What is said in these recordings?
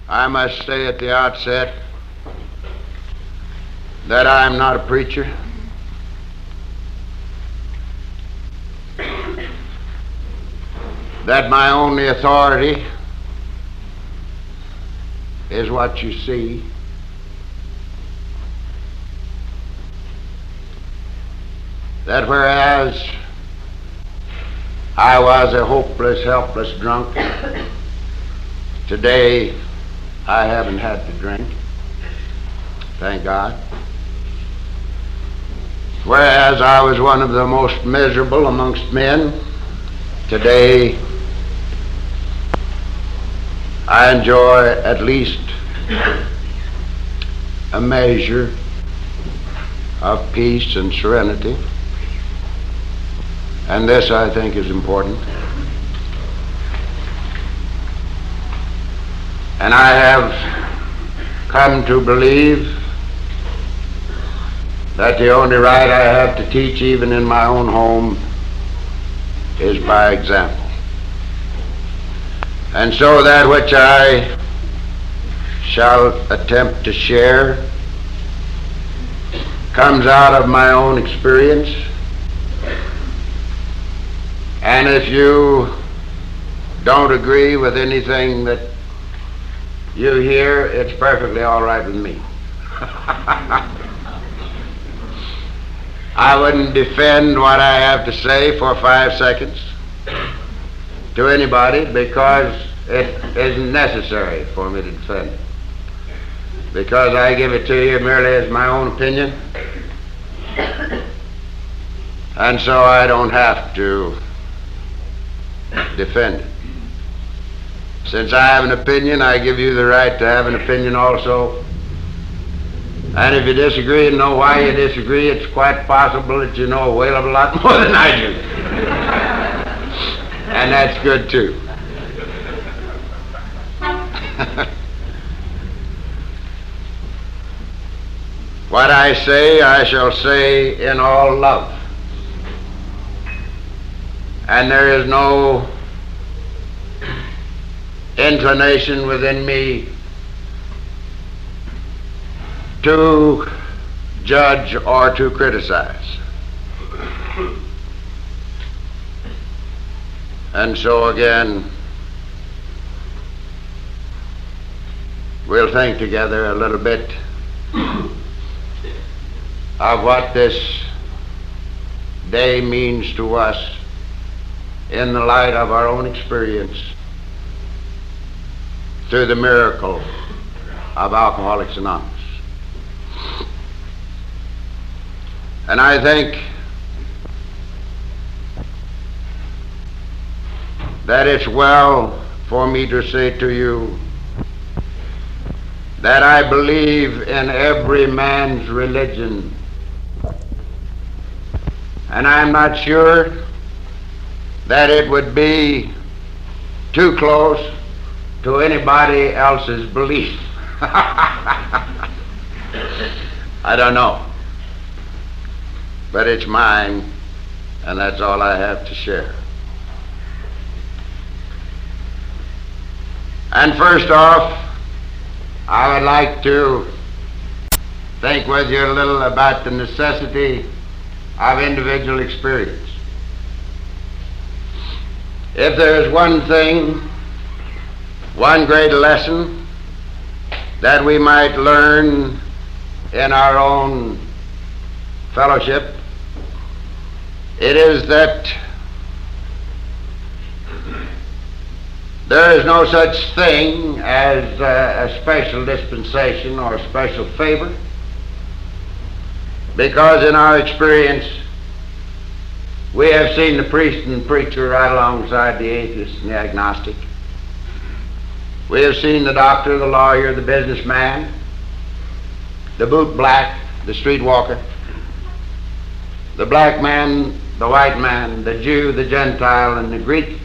I must say at the outset that I am not a preacher. That my only authority is what you see. That whereas I was a hopeless, helpless drunk, today I haven't had to drink, thank God. Whereas I was one of the most miserable amongst men, today I enjoy at least a measure of peace and serenity. And this, I think, is important. And I have come to believe that the only right I have to teach, even in my own home, is by example. And so that which I shall attempt to share comes out of my own experience. And if you don't agree with anything that you hear, it's perfectly all right with me. I wouldn't defend what I have to say for 5 seconds to anybody, because it isn't necessary for me to defend it. Because I give it to you merely as my own opinion, and so I don't have to defend it. Since I have an opinion, I give you the right to have an opinion also. And if you disagree and know why you disagree, it's quite possible that you know a whale of a lot more than I do. And that's good too. What I say, I shall say in all love. And there is no inclination within me to judge or to criticize. And so again, we'll think together a little bit of what this day means to us in the light of our own experience through the miracle of Alcoholics Anonymous. And I think that it's well for me to say to you that I believe in every man's religion, and I'm not sure that it would be too close to anybody else's belief. I don't know. But it's mine, and that's all I have to share. And first off, I would like to think with you a little about the necessity of individual experience. If there is one thing, one great lesson that we might learn in our own fellowship, it is that there is no such thing as a special dispensation or a special favor, because in our experience we have seen the priest and preacher right alongside the atheist and the agnostic. We have seen the doctor, the lawyer, the businessman, the boot black, the street walker, the black man, the white man, the Jew, the Gentile, and the Greek.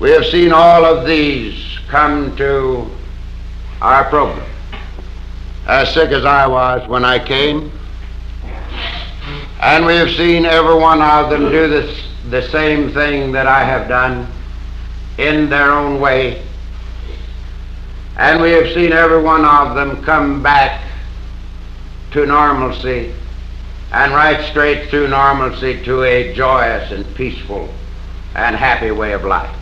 We have seen all of these come to our program. As sick as I was when I came, and we have seen every one of them do the same thing that I have done in their own way. And we have seen every one of them come back to normalcy, and right straight through normalcy to a joyous and peaceful and happy way of life.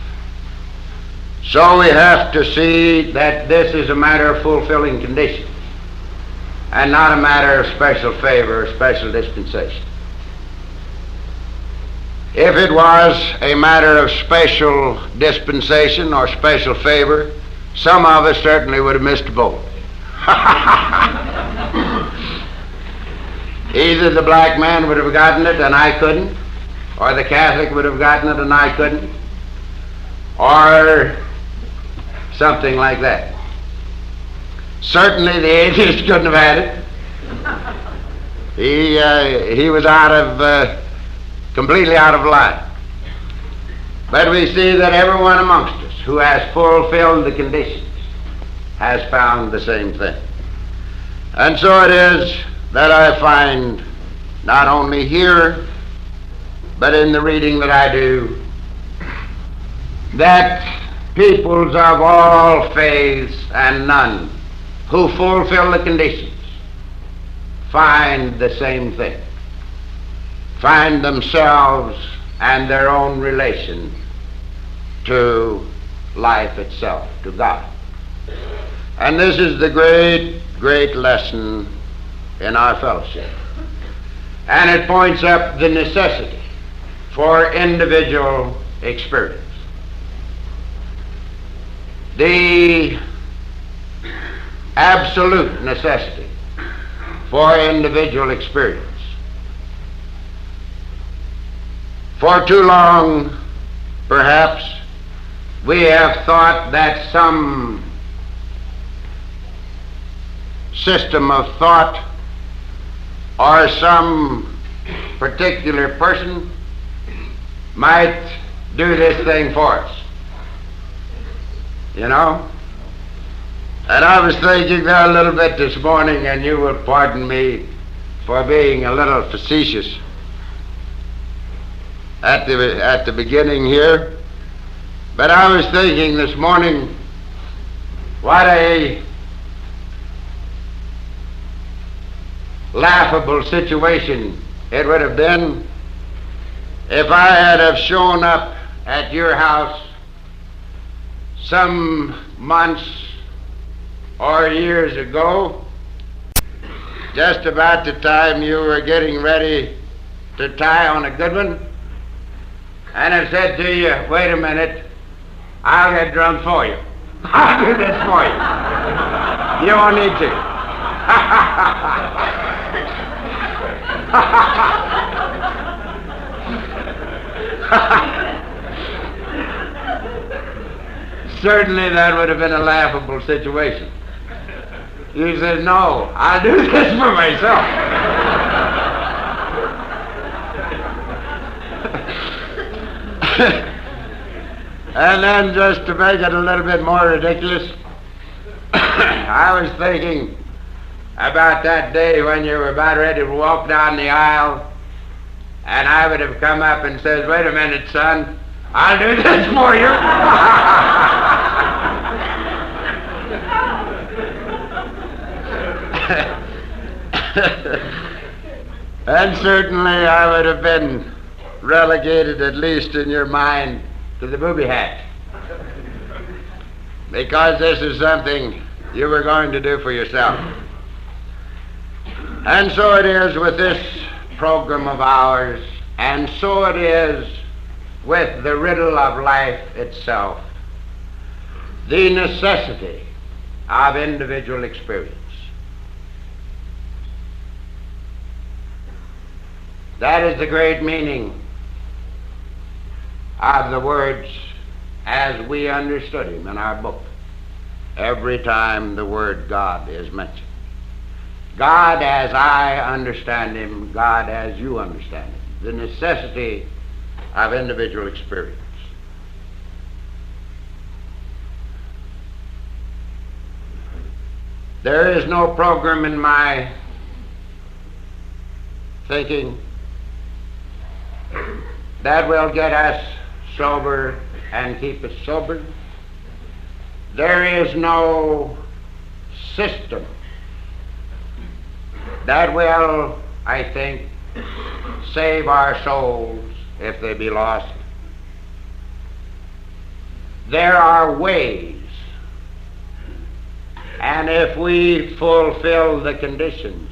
So we have to see that this is a matter of fulfilling conditions and not a matter of special favor or special dispensation. If it was a matter of special dispensation or special favor, some of us certainly would have missed the boat. Either the black man would have gotten it and I couldn't, or the Catholic would have gotten it and I couldn't, or something like that. Certainly the atheist couldn't have had it. He was completely out of line. But we see that everyone amongst us who has fulfilled the conditions has found the same thing. And so it is that I find, not only here, but in the reading that I do, that peoples of all faiths and none who fulfill the conditions find the same thing, find themselves and their own relation to life itself, to God. And this is the great, great lesson in our fellowship. And it points up the necessity for individual experience. The absolute necessity for individual experience. For too long, perhaps, we have thought that some system of thought or some particular person might do this thing for us. You know? And I was thinking there a little bit this morning, and you will pardon me for being a little facetious at the beginning here, but I was thinking this morning what a laughable situation it would have been if I had have shown up at your house some months or years ago, just about the time you were getting ready to tie on a good one, and I said to you, wait a minute, I'll get drunk for you. I'll do this for you. You won't need to. Certainly that would have been a laughable situation. You said, no, I'll do this for myself. And then just to make it a little bit more ridiculous, I was thinking about that day when you were about ready to walk down the aisle, and I would have come up and said, wait a minute, son, I'll do this for you. And certainly I would have been relegated, at least in your mind, to the booby hat, because this is something you were going to do for yourself. And so it is with this program of ours, and so it is with the riddle of life itself, the necessity of individual experience. That is the great meaning of the words as we understood him in our book. Every time the word God is mentioned. God as I understand him, God as you understand him. The necessity of individual experience. There is no program in my thinking that will get us sober and keep us sober. there is no system that will, I think, save our souls if they be lost. There are ways, and if we fulfill the conditions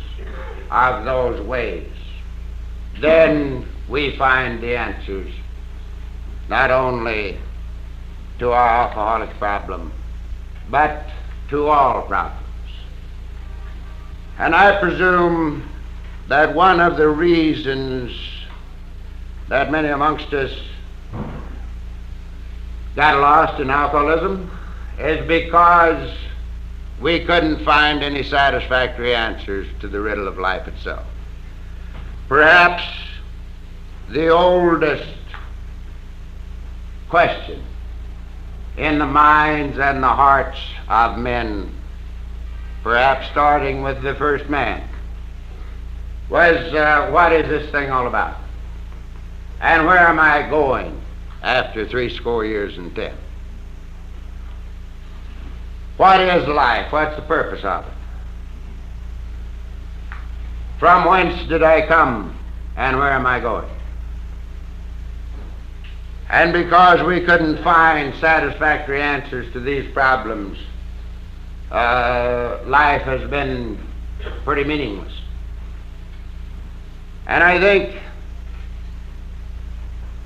of those ways, then we find the answers not only to our alcoholic problem, but to all problems. And I presume that one of the reasons that many amongst us got lost in alcoholism is because we couldn't find any satisfactory answers to the riddle of life itself. Perhaps the oldest question in the minds and the hearts of men, perhaps starting with the first man, was what is this thing all about? And where am I going after 70 years and 10? What is life? What's the purpose of it? From whence did I come, and where am I going? And because we couldn't find satisfactory answers to these problems, life has been pretty meaningless. And I think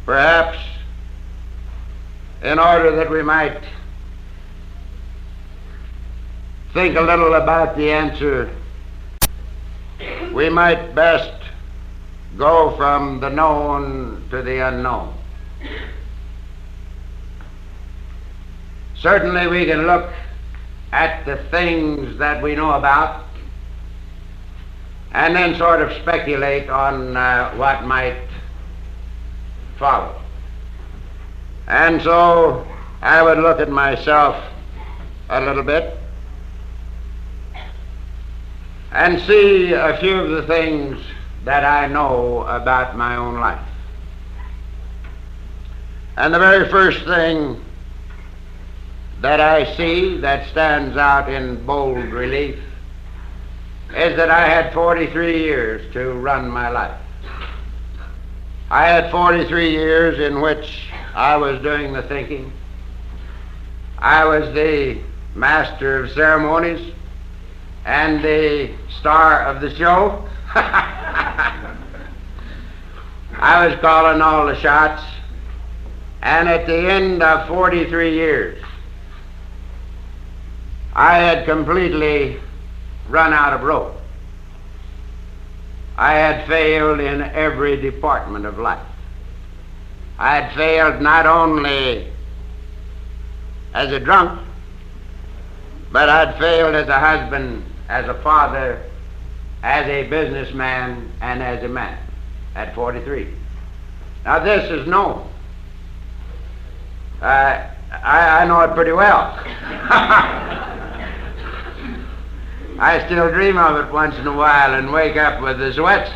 perhaps in order that we might think a little about the answer, we might best go from the known to the unknown. Certainly we can look at the things that we know about and then sort of speculate on what might follow. And so I would look at myself a little bit and see a few of the things that I know about my own life. And the very first thing that I see that stands out in bold relief is that I had 43 years to run my life. I had 43 years in which I was doing the thinking. I was the master of ceremonies and the star of the show. I was calling all the shots. And at the end of 43 years, I had completely run out of rope. I had failed in every department of life. I had failed not only as a drunk, but I'd failed as a husband, as a father, as a businessman, and as a man at 43. Now this is known. I know it pretty well. I still dream of it once in a while and wake up with the sweats.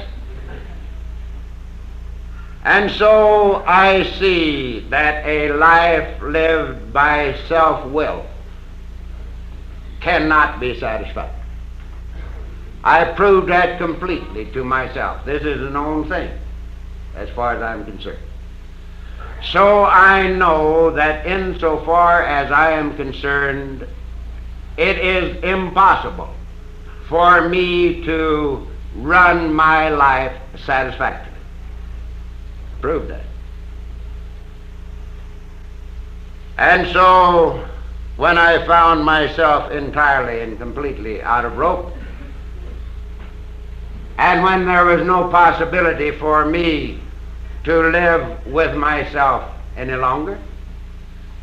And so I see that a life lived by self-will cannot be satisfied. I proved that completely to myself. This is a known thing as far as I'm concerned. So I know that insofar as I am concerned, it is impossible for me to run my life satisfactorily. Prove that. And so when I found myself entirely and completely out of rope, and when there was no possibility for me to live with myself any longer,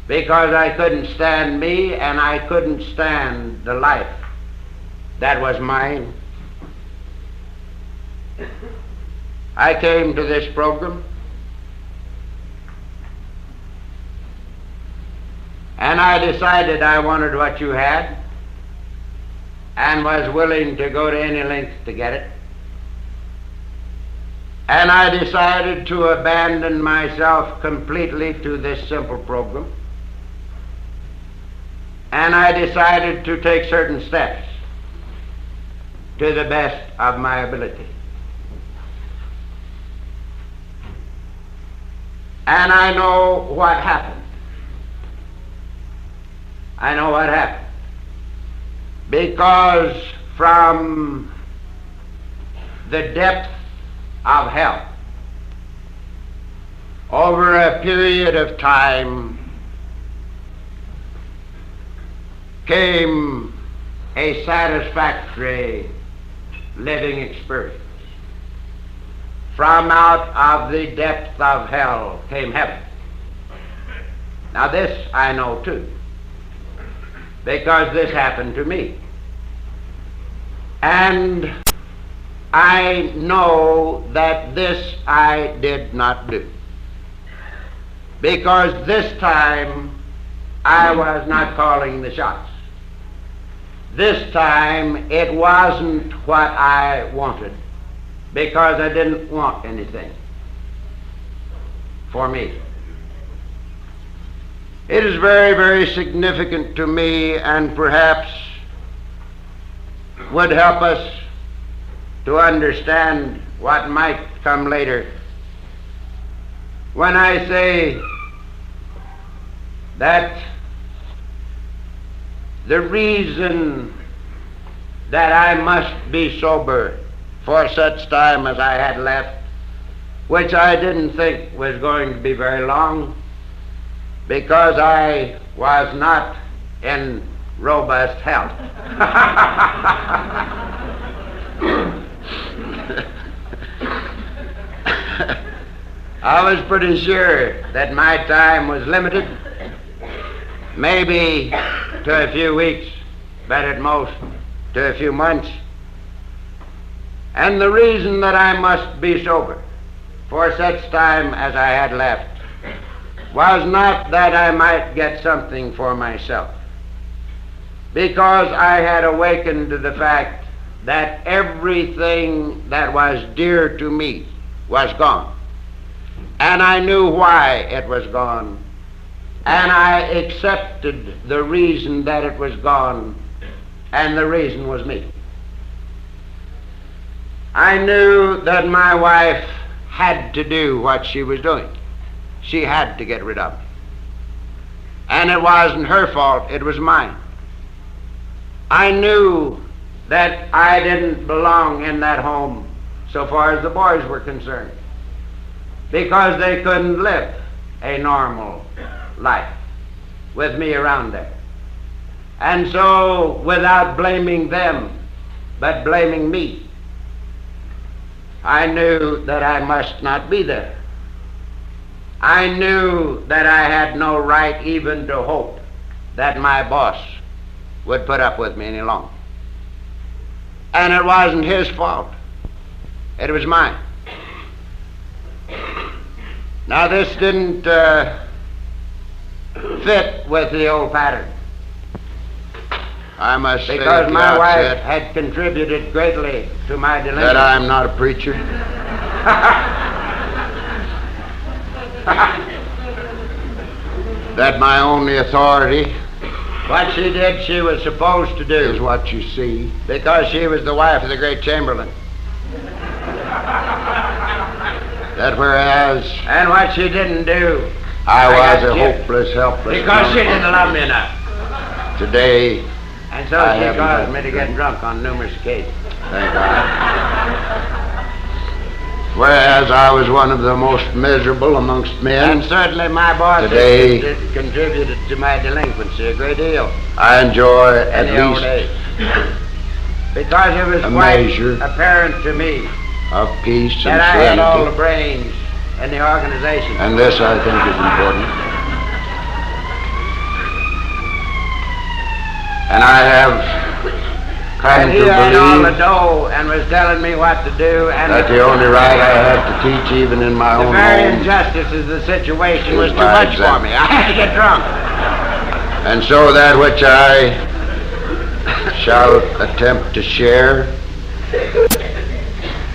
because I couldn't stand me and I couldn't stand the life that was mine, I came to this program, and I decided I wanted what you had and was willing to go to any length to get it. And I decided to abandon myself completely to this simple program and I decided to take certain steps to the best of my ability. And I know what happened. I know what happened. Because from the depth of hell, over a period of time, came a satisfactory living experience. From out of the depth of hell came heaven. Now this I know too, because this happened to me. And I know that this I did not do, because this time I was not calling the shots. This time it wasn't what I wanted, because I didn't want anything for me. It is very, very significant to me, and perhaps would help us to understand what might come later, when I say that the reason that I must be sober for such time as I had left, which I didn't think was going to be very long, because I was not in robust health. I was pretty sure that my time was limited, maybe to a few weeks, but at most to a few months. And the reason that I must be sober for such time as I had left was not that I might get something for myself, because I had awakened to the fact that everything that was dear to me was gone, and I knew why it was gone, and I accepted the reason that it was gone, and the reason was me. I knew that my wife had to do what she was doing. She had to get rid of me. And it wasn't her fault, it was mine. I knew that I didn't belong in that home so far as the boys were concerned, because they couldn't live a normal life with me around there. And so, without blaming them, but blaming me, I knew that I must not be there. I knew that I had no right even to hope that my boss would put up with me any longer. And it wasn't his fault. It was mine. Now this didn't fit with the old pattern. I must say, because my wife had contributed greatly to my delinquency. That I'm not a preacher. That my only authority, what she did, she was supposed to do, is what you see, because she was the wife of the great Chamberlain. That whereas, and what she didn't do, I was a hopeless, helpless, because she didn't love me enough. Today, and so she caused me to get drunk on numerous occasions. Thank God. Whereas I was one of the most miserable amongst men. And certainly my boss today contributed to my delinquency a great deal. I enjoy at least because it was quite apparent to me of peace and that I had all the brains in the organization. And this I think is important. And I have come to believe all the dough and was telling me what to do, and that the only right I have to teach, even in my own home. The very injustice of the situation was too much for me. I had to get drunk. And so that which I shall attempt to share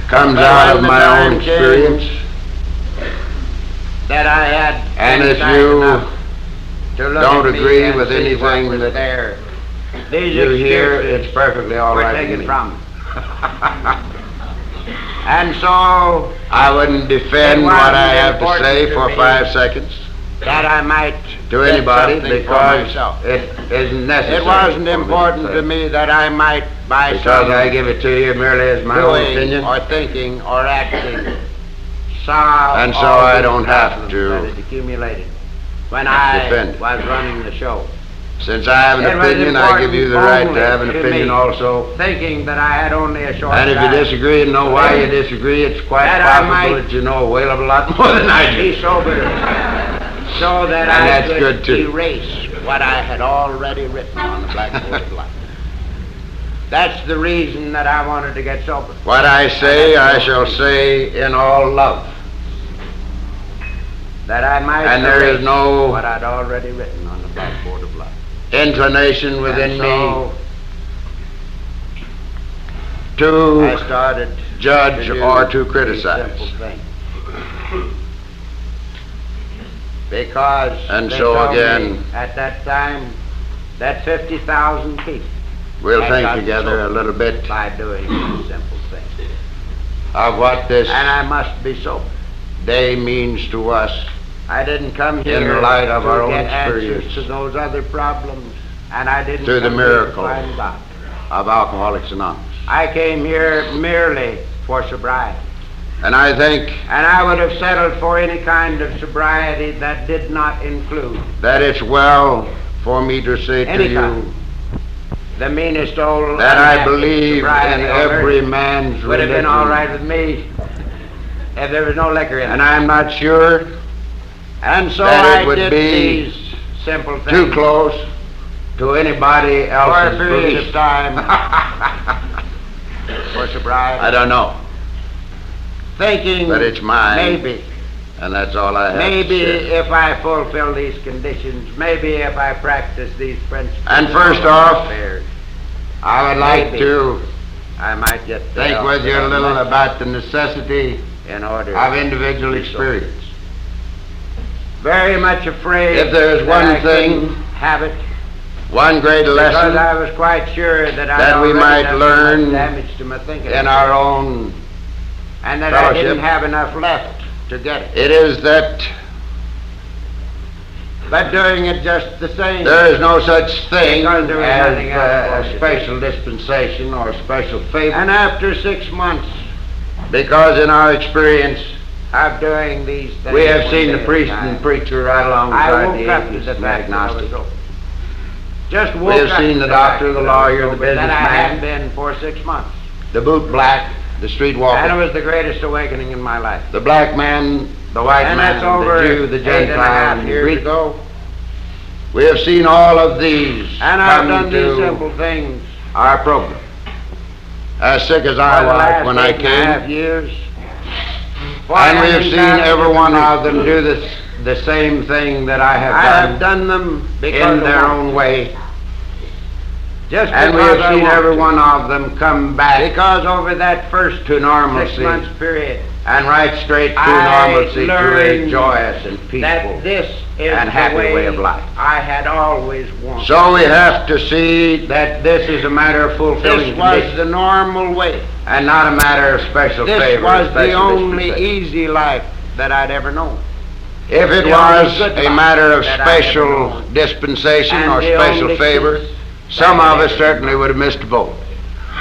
comes out of my own experience. That I had, and if you to look don't at me agree and with see anything what was that there. These you hear, excuses it's perfectly all were right with taken me. from me. And so I wouldn't defend It what wasn't I have to important say to for me 5 seconds that I might to get anybody something for because myself. it isn't necessary. It wasn't for me important say. to me that I might by Because some I give it to you merely as my own doing opinion. or thinking or acting solve And so all I these don't have problems to that had accumulated when I defend. was running the show. Since I have It an was opinion, I give you the right important to have an only to opinion me, also. thinking that I had only a short And if you time disagree and know why you disagree, it's quite That I possible might that you know a whale of a lot more than I do. be sober, so that And I that's could good, too. erase what I had already written on the blackboard of life. That's the reason that I wanted to get sober. What I say, I shall say in all love. That I might And there is erase no what I'd already written on the blackboard of life. inclination within And me so I to started judge to do or to these criticize. simple things. Because And they so told again, me at that time that 50,000 people we'll had think got together a sober little bit by doing these simple things. of what this And I must be sober. day means to us. I didn't come here In the light of to our own get answers experience. to those other problems, and I didn't Through the come here to miracle. find God. Of Alcoholics Anonymous. I came here merely for sobriety. And I think And I would have settled for any kind of sobriety that did not include that it's well for me to say to Any you kind. the meanest old that I unhappy believe in sobriety on every earth man's would have religion. been all right with me if there was no liquor in it. And I'm not sure And so that it I would did be these simple things too close to anybody for a else's period belief. of time for sobriety. I don't know, Thinking but it's mine, maybe, and that's all I have maybe to say. if I fulfill these conditions, maybe if I practice these principles. And in first all off, affairs, I would like maybe to I might get the think help with you that a I little must about the necessity in order of individual to be sober. experience. Very much afraid If there's that one I thing, couldn't have it, One great because lesson I was quite sure that that I'd we already might done so learn much damage to my thinking in our own and that fellowship. I didn't have enough left to get it. it is that But doing it just the same. there is no such thing Because there was nothing else as for a it. special dispensation or a special favor, And after 6 months because in our experience of doing these things, we have one seen day the at a priest time, and preacher right I alongside woke the up to atheist the and fact that I was agnostic. sober. Just woke We have up seen to the fact doctor, the that I was lawyer, the sober, that I businessman, had been for 6 months. the boot black, the street And it walker, was the greatest awakening in my life. the black man, the white And man, that's over the Jew, the 8.5 Gentile, and the years Greek. ago. We have seen all of these And I've come done these to simple things our program. As sick as for I the was last when I 8.5 came, years. For and we have having seen done every one different of them do this, the same thing that I I have have done done them because in of their one. own way. Just And we because have I seen want every to. one of them come back Because over that first to 6 normalcy months period, and right straight to I normalcy, to a learned joyous and that peaceful this is and the happy way of life. I had always wanted. So we have to see that this is a matter of fulfilling This was conditions the normal way. and not a matter of special This favor. was the special only dispensation. easy life that I'd ever known. If it the only was good a life matter of that I ever special known. dispensation And or the special only favor, peace some that I of us ever certainly would have missed a vote.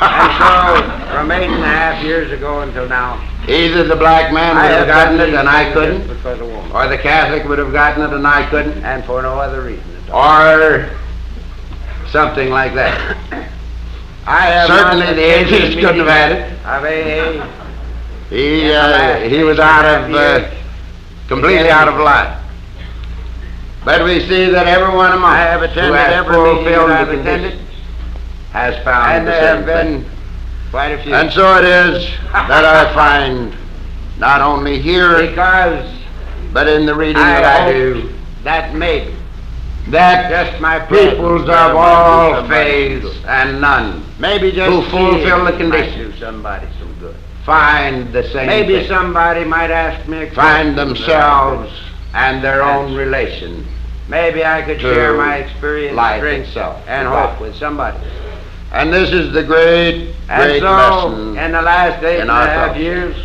And so, from 8.5 years ago until now, Either the black man would have gotten it and I couldn't, just because of woman. or the Catholic would have gotten it and I couldn't, And for no other reason at all. or something like that. I have Certainly not the attended atheist couldn't have had it. Of AA. He was out of, completely out of line. But we see that every one among I have us who attended has every meeting fulfilled that I've the attended, conditions has found and the there same have thing. been quite a few. And so it is that I find, not only here, Because but in the reading I that I hope do, that maybe that just my presence peoples of there might all do somebody faiths good. and none Maybe just who fulfill the seeing might conditions do somebody some good. find the same Maybe thing. somebody might ask me a Find question that I themselves and their own relation maybe I could to share my experience, life strength, itself, and to hope God. with somebody. And this is the great, And great so, lesson. in the last eight in and a our half thoughts. years,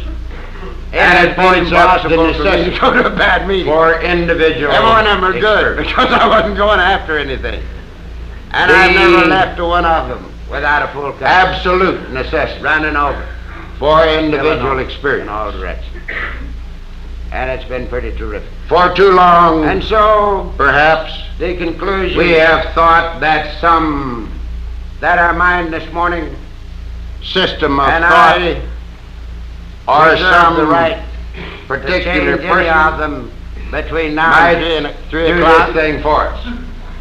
And it points up the impossible for me to necessity go to a bad meeting. for individual Every one of them are good, experience. because I wasn't going after anything. And I never left one of them without a full cup. Absolute necessity Running over for individual in experience. all directions. And it's been pretty terrific. For too long, And so, perhaps, the conclusion we have thought that some that our mind this morning system of and thought I or reserve some the right particular to change any of person them between now might and 3 do o'clock. this thing for us.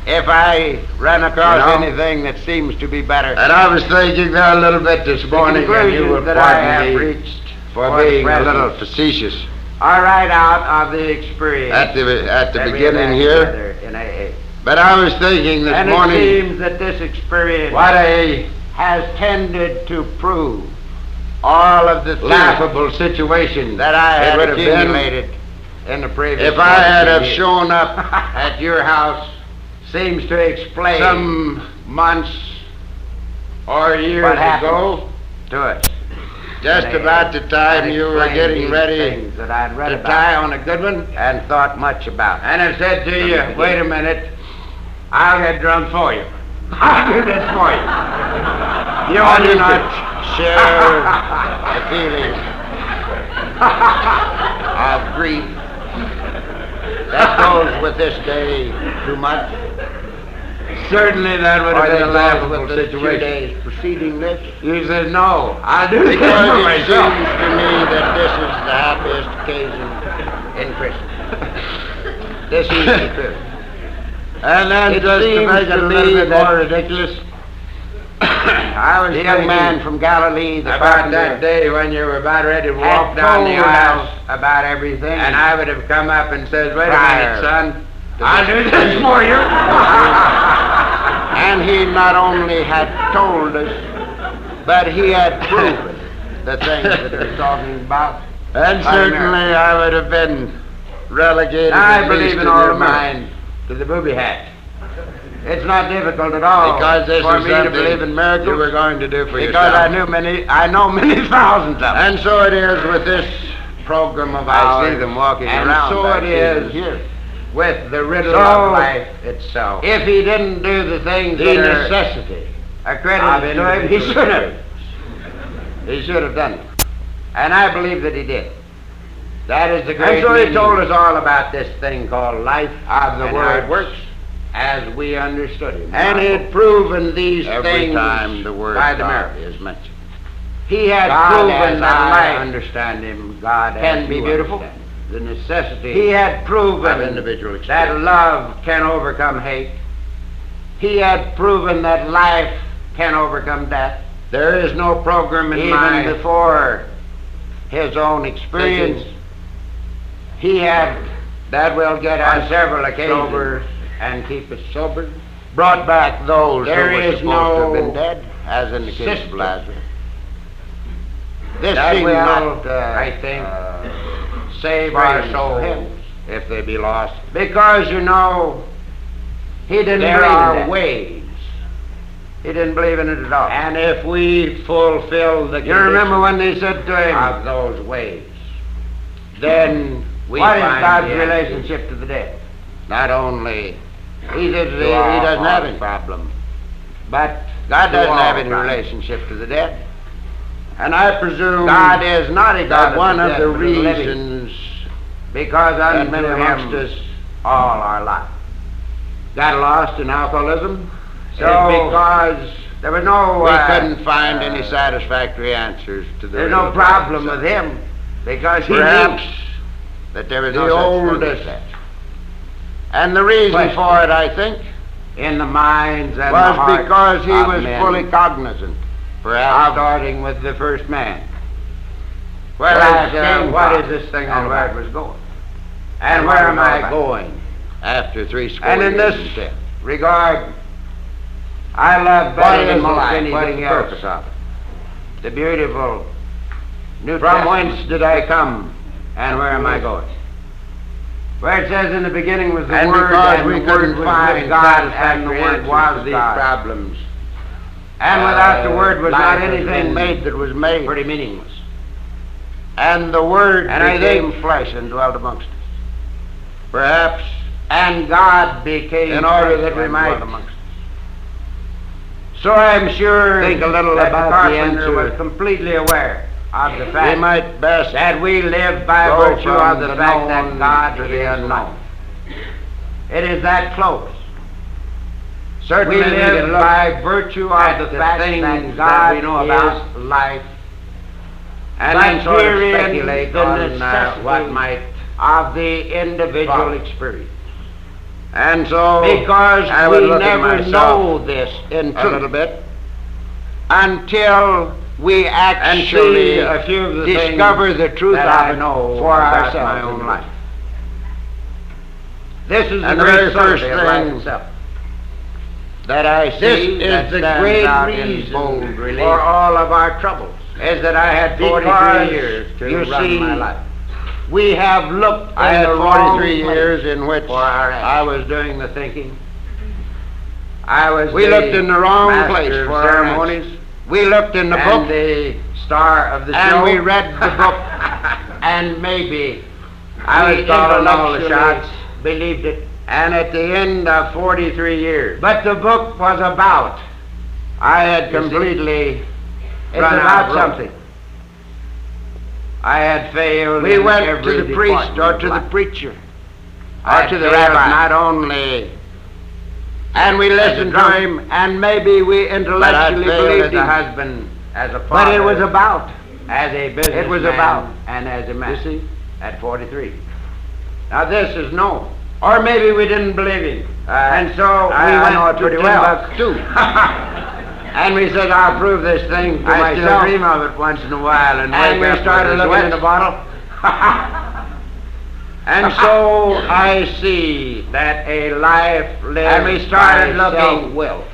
If I run across You know? anything that seems to be better, And I was thinking there a little bit this morning, and you will conclusion that I have pardon me reached for for the being a present little facetious are right out of the experience at the that we beginning have here. together in AA. But I was thinking this And morning, it seems that this experience what a has tended to prove all of the things laughable situation that I it had would have been accumulated in the previous if I had 42 have years. shown up at your house Seems to explain some months or years what happened ago, to us. just And about the time and you were explained getting these ready things that I'd read to about tie on a good one, and thought much about. and I said to From the you, beginning. wait a minute, I'll get drunk for you. I'll do this for you. You I do do not not share the feeling of grief that goes with this day too much. Certainly that would Or have been that a goes laughable with the 2 situation. days preceding this. You said, no, I'll do this Because for it myself. seems to me that this is the happiest occasion in Christmas. This is the truth. And then It just to seems make it to a little me bit that- more ridiculous, I was The a young young man man from Galilee, the about that carpenter, day when you were about ready to had walk down the told aisle, us about everything. and I would have come up and said, wait a Prior minute, son, to I'll this do this for you. And he not only had told us, but he had proven the things that we're talking about. And by certainly miracles. I would have been relegated, Now, I at believe least in in all your of mind, to the booby hat. It's not difficult at all because this for is me to something believe in miracles. you were going to do for because yourself. I know many thousands of them. And so it is with this program of ours. I see them walking and around. so I it see is them here. with the riddle So, of life itself. If he didn't do the things The that are necessity accredited to him, he individual should have. He should have done it. And I believe that he did. That is the And great so he meaning told us all about this thing called life of the and word how it works. as we understood him. And he had proven these every things time the word by the God miracle. is mentioned. He had God, proven as that I life understand him, God can as be you beautiful. understand him. The necessity He had of proven individual that experience. love can overcome hate. He had proven that life can overcome death. There is no program in my Even before his own experience, thinking he had, that will get on us several occasions, sober and keep us sober. brought back those There who were is supposed to have no been dead, as in the case of system Lazarus. This That seemed will, not, I think, save our strange souls for him. if they be lost. Because, you know, he didn't There believe in are that. ways, He didn't believe in it at all. and if we fulfill the You remember conditions when they said to him, of those ways, then we what is find God's the answer. relationship to the dead? Not only He said he to our doesn't have heart any. problem, But God to doesn't all have any problems. relationship to the dead. and I presume God is not a God that of one the of dead, the but of the living. reasons Because that unto many amongst him us all our life. got lost in alcoholism So, is because there was no we couldn't find any uh, satisfactory answers to the there's real no problem problems. with him because he Perhaps knew that there was the no such thing as oldest that. And the reason question for it, I think, in the minds and the was hearts because he of was men, fully cognizant perhaps of starting with the first man. where Whereas, life came what from is this thing all and where it about? was going. And what where it am was all I about. going after 60 And in years this death? regard, I love What better is than most life? What is anything the else purpose of it? the beautiful New From Testament whence did I come, and where am I going? Where it says in the beginning was the And Word, because and we the Word couldn't was find with God, and the satisfactory Word answers was to these God. problems, And without the Word was life not has anything been made that was made. pretty meaningless. And the Word And I became think- flesh and dwelt amongst us. Perhaps And God became in order flesh that we and might dwelt amongst us. So I'm sure think a little that about the the carpenter answer. was completely aware of the we fact might best that we live by go virtue from of the the fact that known God to the is unknown. life. It is that close. certainly We we live can look by virtue at of the the fact things that that God we know about, is life, and but then sort of herein speculate the on necessity what might of the individual follow. experience. And so Because I would we look at never myself know this in a little truth bit until we and actually see a few of the discover things the truth that of I it know for about ourselves my in own life. life. This is And the the very very first first life thing itself. that I see This that is the stands great out in reason bold relief for all of our troubles. is that I had 43 Because, years to you run see, my life. we have looked I in had the wrong 43 place years in which for our I answers. was doing the thinking. I was We the looked in the wrong master place of for our ceremonies We looked in the and book the star of the show. and we read the book and maybe I we was calling all the intellectually shots. believed it. And at the end of 43 years, But the book was about. I had You see, completely It's run out about of rope. something. I had failed We in went every to the priest department or of to the life. preacher I or had to the failed rabbi. not only And we listened to drunk, him, and maybe we but I intellectually failed as believed a him. husband, as a But father, it was about. as a businessman, It was about. and as a man. You see? At 43. Now this is known. Or maybe we didn't believe him. And so we I know went it to pretty well. Timbuktu. And we said, I'll prove this thing to I still myself. dream of it once in a while, and And wake we up started with a looking in sweat. the bottle. And so I see that a life lived And we started by looking self-will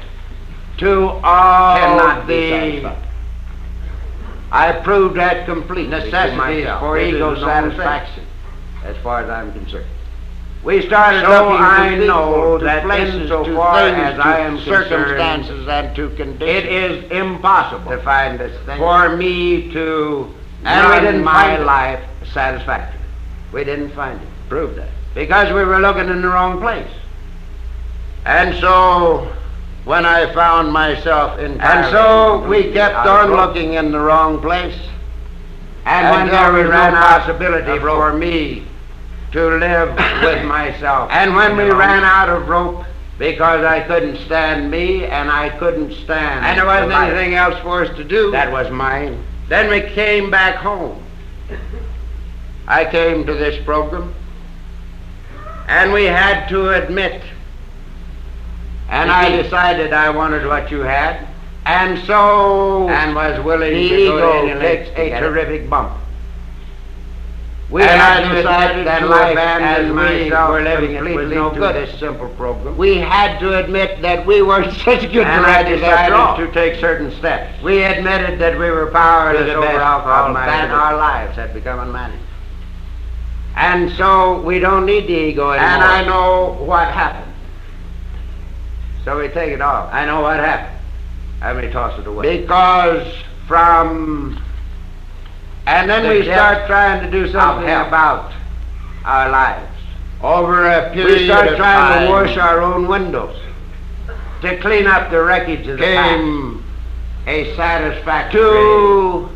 to all cannot be the satisfied. I proved that complete Necessities necessities for This ego is a known satisfaction, as far as I'm concerned. We started So looking I to know people, to that places, insofar to things, as I am to concerned, circumstances, and to conditions. It is impossible to find this thing for me to and we run didn't my find life satisfactory. We didn't find it. Prove that. because we were looking in the wrong place. And so when I found myself And entirely so we kept out of on rope, looking in the wrong place. And when until there we was ran no out possibility of rope. for me to live with myself. and when we alone, ran out of rope, because I couldn't stand me and I couldn't stand and there wasn't the life anything else for us to do, that was mine. then we came back home. I came to this program And we had to admit, and You I see, decided I wanted what you had and so and was willing the to go to ego any lengths takes to a get it. terrific bump. We And had I to decided admit that to life abandon as we myself were living it was completely no to good. this simple program. We We had to admit that we weren't such good and I directors after all. decided to take certain steps. We admitted that we were To powerless the over best alcohol, of my that ability. our lives had become unmanaged. And so we don't need the ego anymore. And I know what happened. So we take it off. I know what happened. I may toss it away. Because from, and then The we depth start trying to do something hell. about our lives. Over a period We start of trying time, to wash our own windows, to clean up the wreckage of the past, came a satisfactory to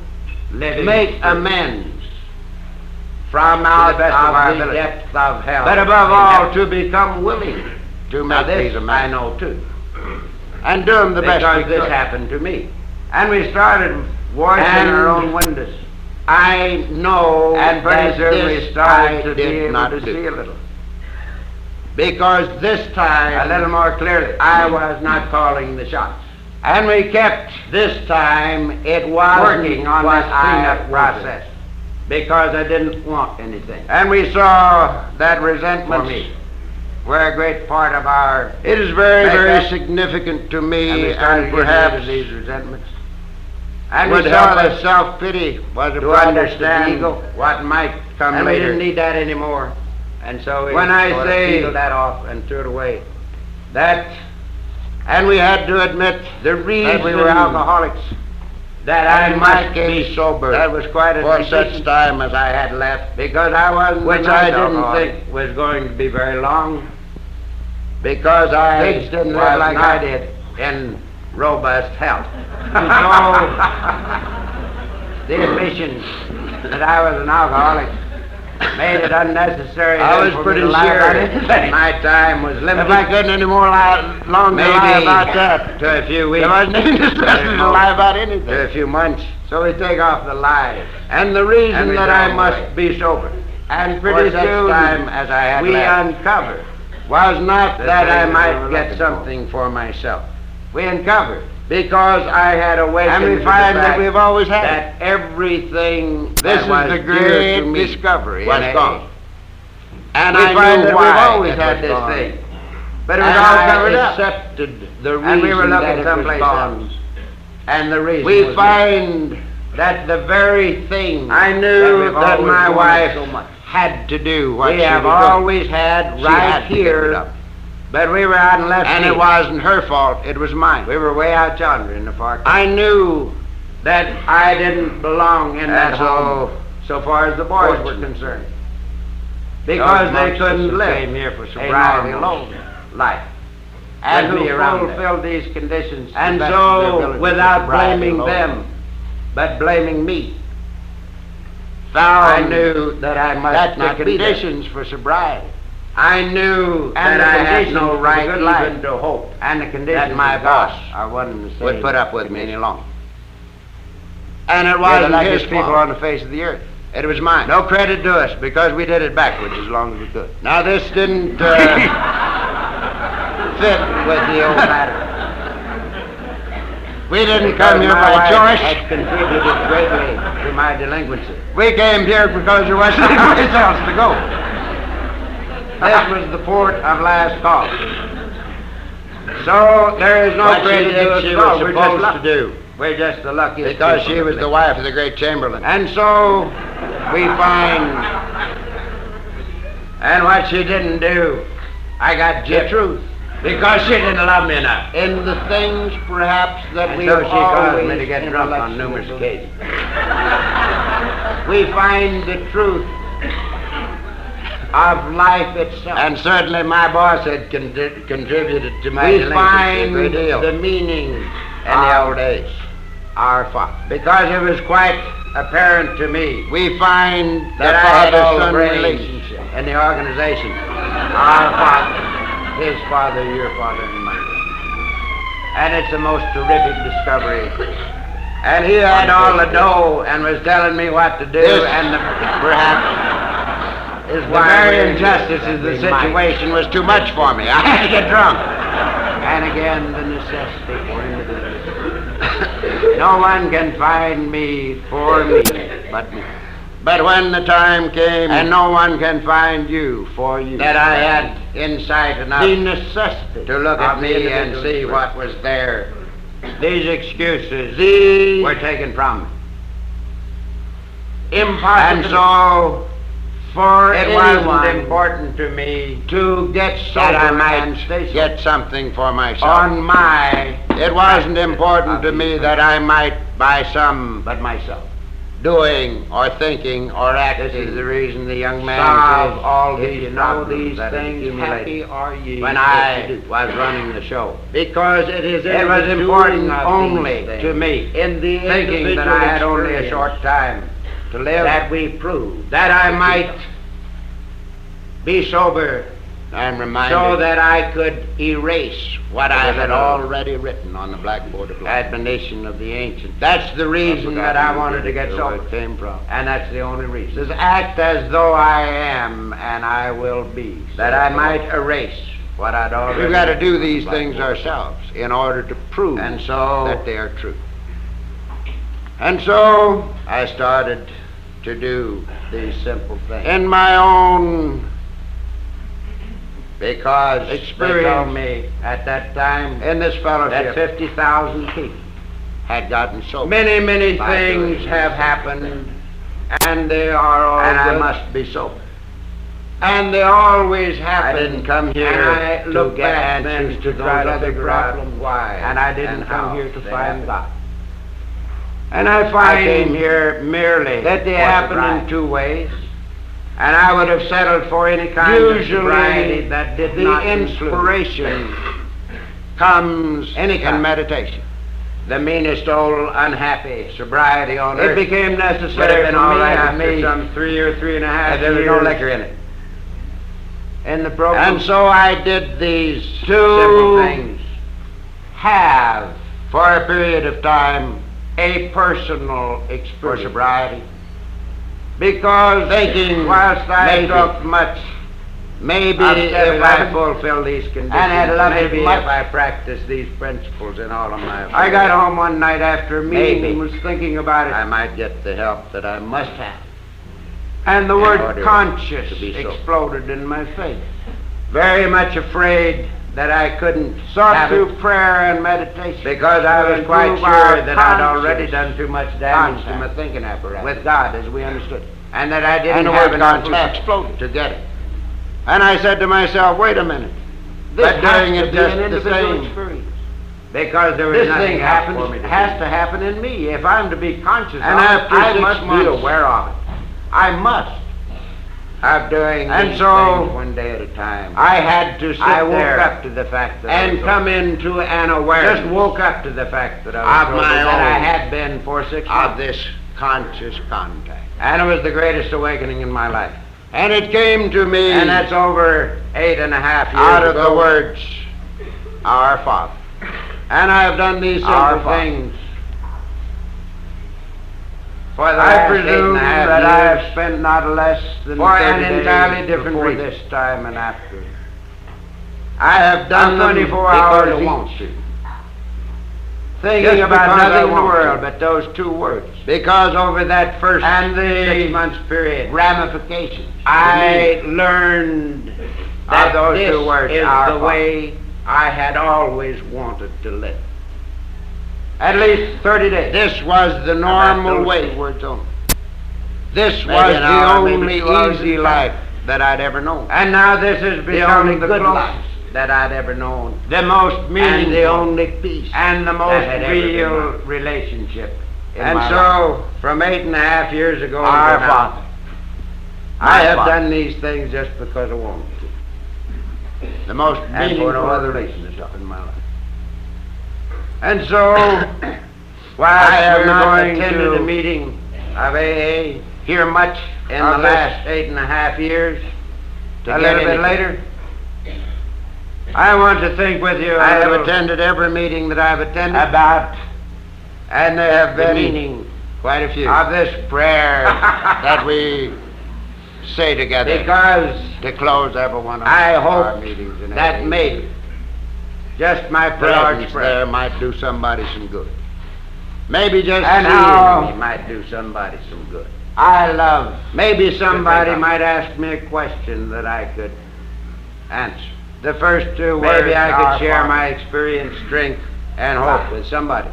living make experience. amends from To out the best of our of the ability. depth of hell. But But above in all, heaven. to become willing to Now make this these I amends. know too. And do them the best Because we this could. happened to me. And we started washing And our own windows. I know And pretty that soon we this started I to be did able not to do. see a little. Because this time, A little more clearly. I was not calling the shots. And we kept This time it was working on what this I cleanup wanted, process. because I didn't want anything And we saw that for resentments me. were a great part of our It is very, Make very up. significant to and me, we and, started getting rid perhaps of these resentments. And would we saw help that us self-pity was a to product of understand the ego, what might come and we later. didn't need that anymore. And so we when I sort of say peeled that off and threw it away. and we had to admit The reason that we were alcoholics, that I in my must case, be sober, that was quite a for decision, such time as I had left, because I wasn't, which a I nice didn't alcoholic, think was going to be very long, because pigs didn't live was like not I did in robust health. So the admission that I was an alcoholic made it unnecessary. I then was for me pretty to lie about sure anything. My time was limited. If I couldn't any more longer Maybe lie about that, to a few weeks, there wasn't any necessity to lie about to anything. a few months. So we take off the lies. And the reason And we that throw I them must away. be sober, And for pretty such soon time as I had we left, uncovered was not the that I things we might were get looking something for myself, we uncovered because I had awakened And we to the find that fact we've always had that everything This that is was the dear great to me discovery was in AA. gone. And we I find knew that why we've always it had was this gone. thing, but it was And all I covered up. accepted the reason And we were that looking it was someplace gone. else. And the reason We was find that the very thing I knew that, that my my wife wife had to do what we she have was doing. always had She right had to give it here, up. but we were out in left And field. it wasn't her fault, it was mine. We were way out yonder in the far country. I knew that I didn't belong in that And so- home, so far as the boys were Fortunate. concerned, because they monsters couldn't who live came here for a sobriety normal alone. life, And and who who around fulfilled these conditions, to And the best of their so, ability, without for sobriety blaming alone, them, but blaming me, I found knew that I must that not the be there. conditions for sobriety I knew and that the I had conditions no for the right good even life to hope, and the conditions that my of God boss are one and the same. would put up with me any longer. And it We're the wasn't luckiest his people fault. on the face of the earth. It was mine. No credit to us, because we did it backwards as long as we could. Now this didn't Fit with the old pattern. we didn't Because come here my by wife choice. had contributed greatly to my delinquency. We came here because there wasn't any place else to go. This was the port of last call. So there is no What she credit did, to us she at all. was We're just supposed to lucky. do. We're just the luckiest Because people she that was the live. wife of the great Chamberlain. And so we find, and what she didn't do, I got The gypped, truth. because she didn't love me enough. In the things, perhaps, that And we so have she caused me always to get drunk on numerous intellectually occasions. We find the truth Of life itself. and certainly my boss had contributed to my we delinquency a find great deal the meaning in the old days. our father. Because it was quite apparent to me We find that the I had all the father-son brains relationship. in the organization. Our father, his father, your father, and mine. And it's the most terrific discovery. And he had all the dough and was telling me what to do, This, and perhaps, is the why very we're injustice here, of the that we might. situation was too much for me. I had to get drunk. And again, the necessity for individuals. No one can find me for me but me. But when the time came And no one can find you for you. that I had insight enough the necessity to look at of the me and individual's see truth. what was there, These excuses These were taken from me. impossible. And so, for It it wasn't wasn't important to me to get that I sober might and stay get something for myself. on my, It wasn't important to me that I might, by some but myself. doing or thinking or This is acting, the reason the young man solve says, all if these you know problems these that have things, accumulated. happy are ye when if I you do. was running the show. Because it is It was important only these to things, me, in the thinking that I had only a short time to live, that we proved that I might be sober I'm reminded so that I could erase what I had little already written on the blackboard of life. admonition of the ancients. That's the reason that I wanted to get where sober. it came from. And that's the only reason. Says, act as though I am and I will be, that I might erase what I'd already We've got to written do on the these things blackboard. ourselves in order to prove And so that they are true. And so I started to do these simple things. in my own Because they experience told me at that time in this that fellowship 50,000 people, had gotten sober. many by doing things these have things. happened, and they are all And I good. must be sober. And they always happen. I didn't come here and I look to get back answers then to try those to other figure out problems. why. And I didn't and come how here to they find happen. God. And I I find came here merely that they for happen sobriety. in two ways. And I would have settled for any kind of sobriety Usually, that did the not inspiration comes Any in kind. meditation. the meanest old unhappy sobriety on It earth. became Would have necessary been for all me right after with me some 3 or 3.5 if there was years no liquor in it. in the program. And so I did these To simple things have for a period of time a personal for experience. sobriety, Because thinking whilst I maybe- talked much maybe Of if 7-Eleven, I fulfill these conditions, had loved it maybe much. if I practice these principles in all of my I got affairs, home one night after a meeting Maybe. and was thinking about it. I might get the help that I must have. And the in word order conscious to be so. exploded in my face. Very much afraid that I couldn't Sought have through it prayer and meditation. because I to was quite improve sure our that I'd already conscious done too much damage to my contact thinking apparatus, with God as we understood it. and that I didn't And the have word enough conscious left exploded. to get it. And I said to myself, wait a minute. This But doing has it to be just an the individual same. experience. Because there was This nothing thing else happens, for me to has do. to happen in me. If I'm to be conscious And of it, after I 6 must be months aware of it. I must. of doing And these so, things one day at a time, I had to sit I woke there up to the fact that I and was come into an awareness just woke up to the fact that I was Of sober, my that I own. had been for 6 of months. this conscious contact. And it was the greatest awakening in my life. And it came to me And that's over 8.5 years out of ago. the words, Our Father. And I have done these Our simple Father. things for the I last presume 8.5 that I have years spent not less than for 30 an days entirely different before reason. this time and after. I have done them 24 because hours I want each. to. Thinking Just about because I nothing in the want world to. but those two words. Because over that first And the 6 months period, ramifications. I learned that those this two words, is Our the Father. way I had always wanted to live. At least 30 days. This was the normal those way. two words only. This Maybe was an the hour, maybe only 2 hours easy at a life time. that I'd ever known. And now this has The become only the good closest, life that I'd ever known. the most And meaningful, the only peace. and the that most had ever been real mine. relationship in And my so, life. from 8.5 years ago Our until now, Father. I My have Father. done these things just because I wanted to. The most And meaningful for no other relationship reason. in my life. And so, while I have we're not going attended to a meeting of AA hear much in of the this last 8.5 years. To a get little bit anything. later, I want to think with you I a have little attended every meeting that I've attended, about and there have the been meaning quite a few. of this prayer that we say together Because to close every one of I our hope meetings in that AA. maybe just my George presence prayer there might do somebody some good. maybe just And seeing how- me might do somebody some good. I love Maybe somebody think of. might ask me a question that I could answer. the first two words. Maybe I Our could share Father. my experience, strength, and hope with somebody.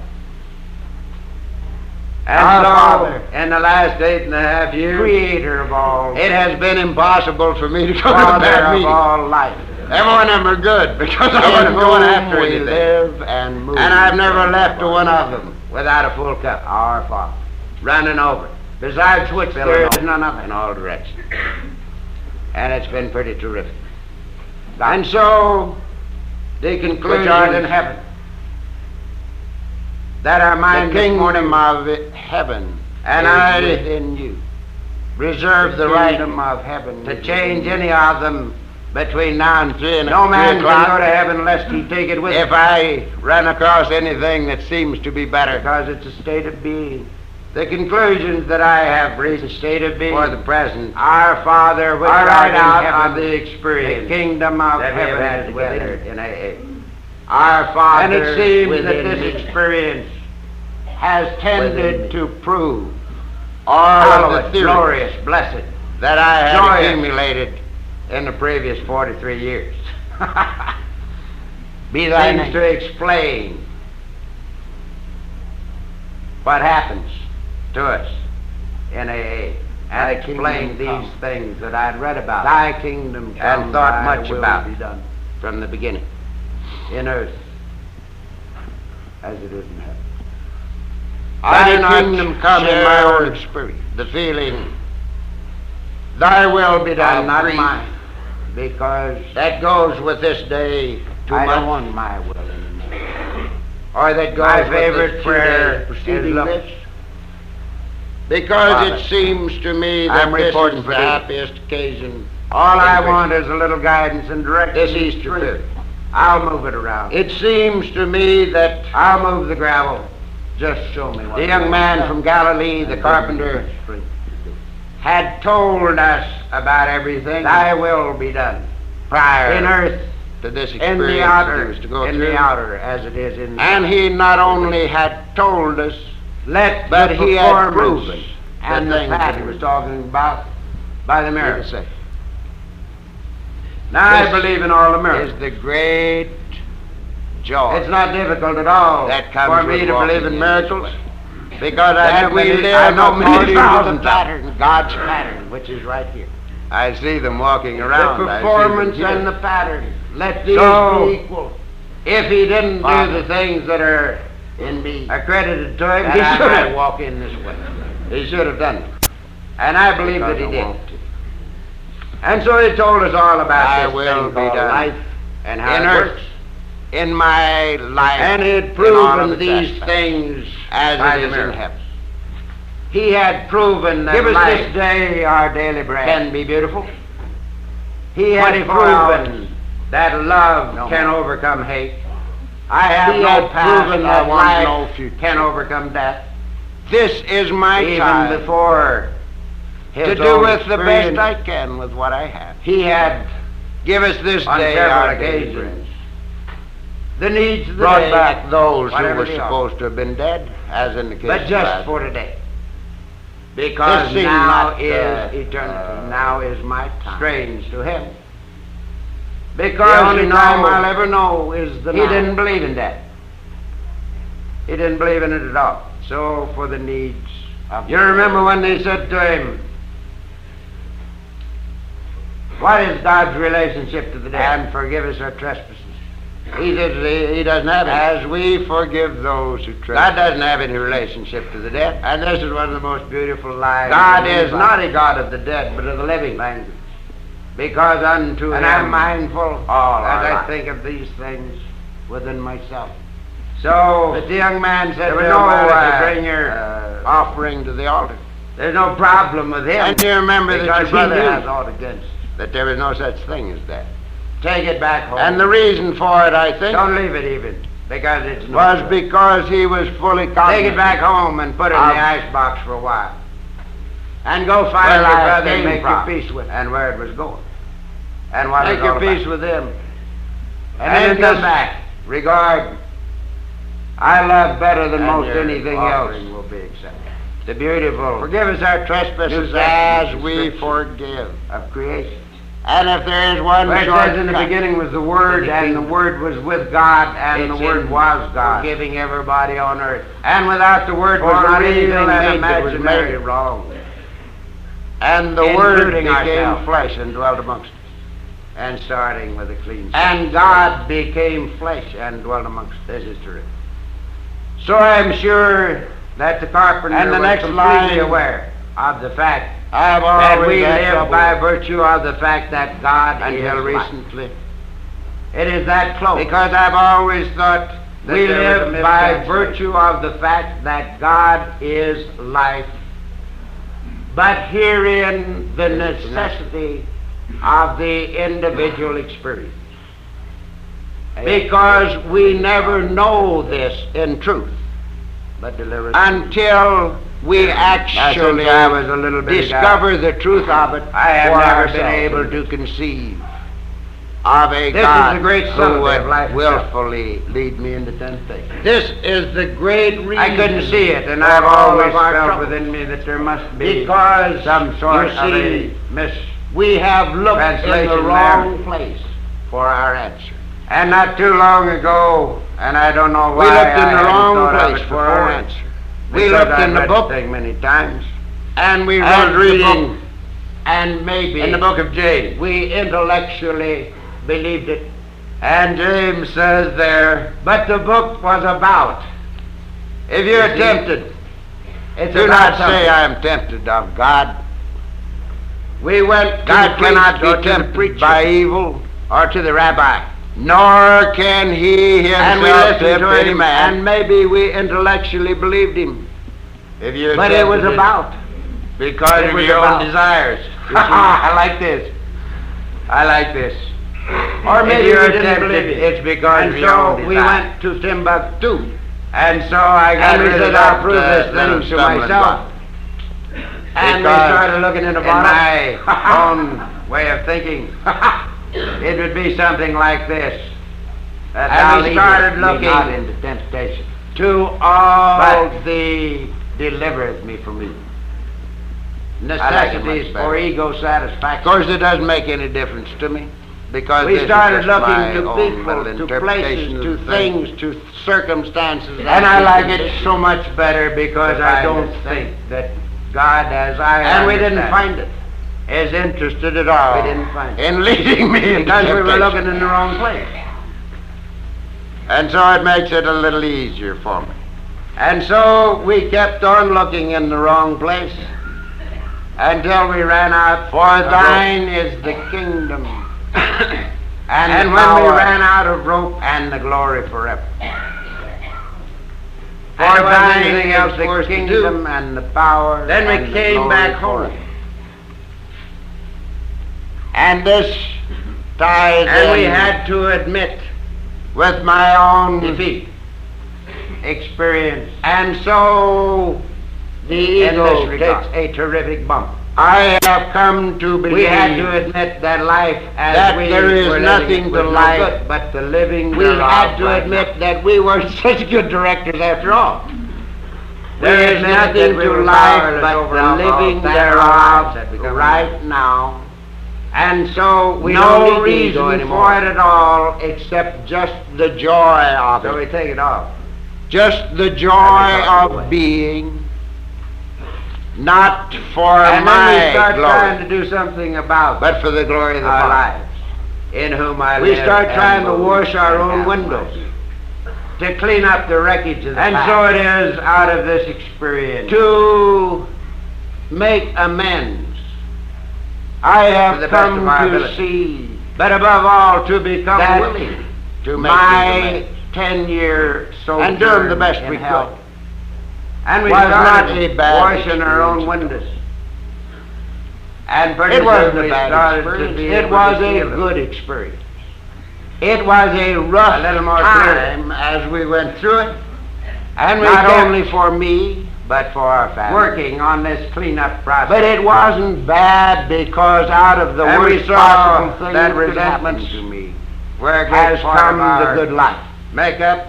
Our And so, Father, in the last 8.5 years, Creator of all, it has been impossible for me to go to Father a bad of meeting. all life. Every one of them are good because I In wasn't going after whom we anything. live and move. And I've never left one of them without a full cup, Our Father. running over, Besides which filling there over is none other. in all directions. And it's been pretty terrific. And And so, the which art in conclusion heaven. that our The mind this morning, kingdom of heaven and is I within you. reserve the right kingdom of heaven to is change within you. any of them between now and 3 No man can o'clock. go to heaven lest he take it with If him, I run across anything that seems to be better, because it's a state of being. the conclusions that I have reached State of being. for the present Our Father, which are art right in out heaven, of the the experience kingdom of that we have heaven had is together within you. in AA. Our Father, And it seems that within this me, experience has within me. tended to prove all all of of the it theories glorious, blessed, that I had Joyous. accumulated in the previous 43 years. Be thy Seems name. to explain what happens to us in AA and explained these things that I'd read about. Thy kingdom come, and thought much about be done from the beginning, in earth as it is in heaven. I do not kingdom come in my own spirit, the feeling, thy will be done, not mine, because that goes with this day too much. I don't want my will anymore. Or that goes my favorite prayer preceding this. Because Father, it seems to me that this is the happiest occasion. All I want is a little guidance and direction. This Easter period. I'll move it around. It seems to me that I'll move the gravel. Just show me what the young man from Galilee, the carpenter, had told us about everything. Thy will be done prior in earth to this experience in the outer, was to go in through. The outer as it is in the and he not only had told us, but he had proven and the things that he was talking about by the miracle. Now I believe in all the miracles. Is the great joy. It's not difficult at all that for me to believe in miracles, because I know many thousand patterns, God's pattern, which is right here. I see them walking around. The performance and the pattern. Let these be equal. If he didn't do the things that are in me accredited to him, he should have walked in this way. He should have done it. And I believe that he did. And so he told us all about this thing called life and how it works in my life. And he had proven these things as it is in heaven. He had proven that life this day our daily bread can be beautiful. He had proven that love can overcome hate. I have no proven that life can overcome death. This is my time. Even before to do with the best I can with what I have. He had give us this day our occasions. The needs of the brought day, back those who were supposed to have been dead, as in the case but just for today. Because now is eternity. Now is my time. Strange to him. Because the only time I'll ever know is the he didn't believe in that. He didn't believe in it at all. So for the needs of you remember when they said to him, what is God's relationship to the dead? And forgive us our trespasses. He said he doesn't have any. As we forgive those who trespass. God doesn't have any relationship to the dead. And this is one of the most beautiful lies. God is not a God of the dead, but of the living. Language. Because unto and I'm mindful all as I think of these things within myself. So but the young man said, there was no bring your offering to the altar. There's no problem with him. And you remember that your brother has aught against that there is no such thing as that. Take it back home. And the reason for it, I think, don't leave it even, because it's no was good. Because he was fully cognizant. Take it back home and put it in the icebox for a while. And go find your brother and make your peace with him. And where it was going. And what make your peace with him. And then come back. Regard. I love better than most anything else. Will be accepted. The beautiful. Forgive us our trespasses as we forgive of creation. And if there is one short, it says in the beginning was the Word, and the Word was with God, and the Word was God, forgiving everybody on earth. And without the Word was not anything that was made wrong. And the Word became flesh and dwelt amongst us. And starting with a clean slate. And God became flesh and dwelt amongst us. This is true. So I'm sure that the carpenter and the next completely aware of the fact that we live by virtue of the fact that God until recently. It is that close. Because I've always thought that we live by virtue of the fact that God is life. But herein the necessity of the individual experience. Because we never know this in truth until we actually discover the truth of it. I have never been able to conceive of a God who would willfully lead me into temptation. This is the great reason. I couldn't see it, and I've always felt within me that there must be some sort of a we have looked in the wrong place for our answer. And not too long ago, and I don't know why, we looked in the wrong place for our answer. We looked in the book many times, And we and wrote reading the book, and maybe in the book of James. we intellectually believed it. And James says there, But the book was about. if you're You see, tempted, It's do about not something. say I am tempted of God. We went to God the cannot priest or be to the tempted preacher by evil, or to the rabbi. nor can he And we himself listened tempt to any him, man. and maybe we intellectually believed him. If you're But it was tempted, about. because it of was your about. own desires. You see? I like this. I like this. Or If maybe you're we didn't tempted, believe it. it's because And of your own so we desire. went to Timbuktu. And so I got And we rid said, of I'll that prove this little thing to stumbling myself. block. And we Because started looking in the In bottom. my own way of thinking, it would be something like this. That And thou we leadest started me looking not into temptation, to all but the delivereth me from evil. necessities much for better. ego Of satisfaction. course, it doesn't make any difference to me, because We this started is just my looking to own people, little to interpretation places, of to the things, to circumstances. And I like it conditions. so much better because To I find don't this think that God, as I And we didn't understand find it. is interested at all We didn't find it. in leading me into Because we were temptation. looking in the wrong place. And so it makes it a little easier for me. And so we kept on looking in the wrong place until we ran out. For thine is the kingdom And the when we power ran out of rope, and the glory forever. For and there wasn't thine anything is else for the us to kingdom do, and the power. then and we the came glory back home. forever. And this ties And we in had to admit with my own defeat. experience. And so the In ego this takes regard. a terrific bump. I have come to believe We had to admit that life as that we there is were nothing living it to was no life good. but the living We thereof had to right admit now. that we weren't such good directors after all. There We is admitted nothing that we to were life powerless but over the alcohol, living fat, and all lives had thereof become right now. And so we No don't need the reason ego for anymore. it at all except just the joy of So it. we take it off. Just the joy And we toss it away. of being, not for And my then we start glory, trying to do something about but for the glory of the our Father, lives. in whom I We live start and trying to move wash our and own have windows, my to clean up the wreckage of the And past, so it is out of this experience. to make amends. I to have the best come of our to ability. see But above all, to become that willing to make my these amends. 10-year sojourn And doing the best in we hell could. And we was started not a bad washing our own experience. windows. And pretty It wasn't soon a we bad started to experience. be It able was to a feel it. good experience. It was a rough A little more time as we went through it, And we not kept only for me, but for our family. working on this cleanup process. But it wasn't bad because out of the And we worst saw possible thing that that could happen resentments to me where has come the good life, makeup.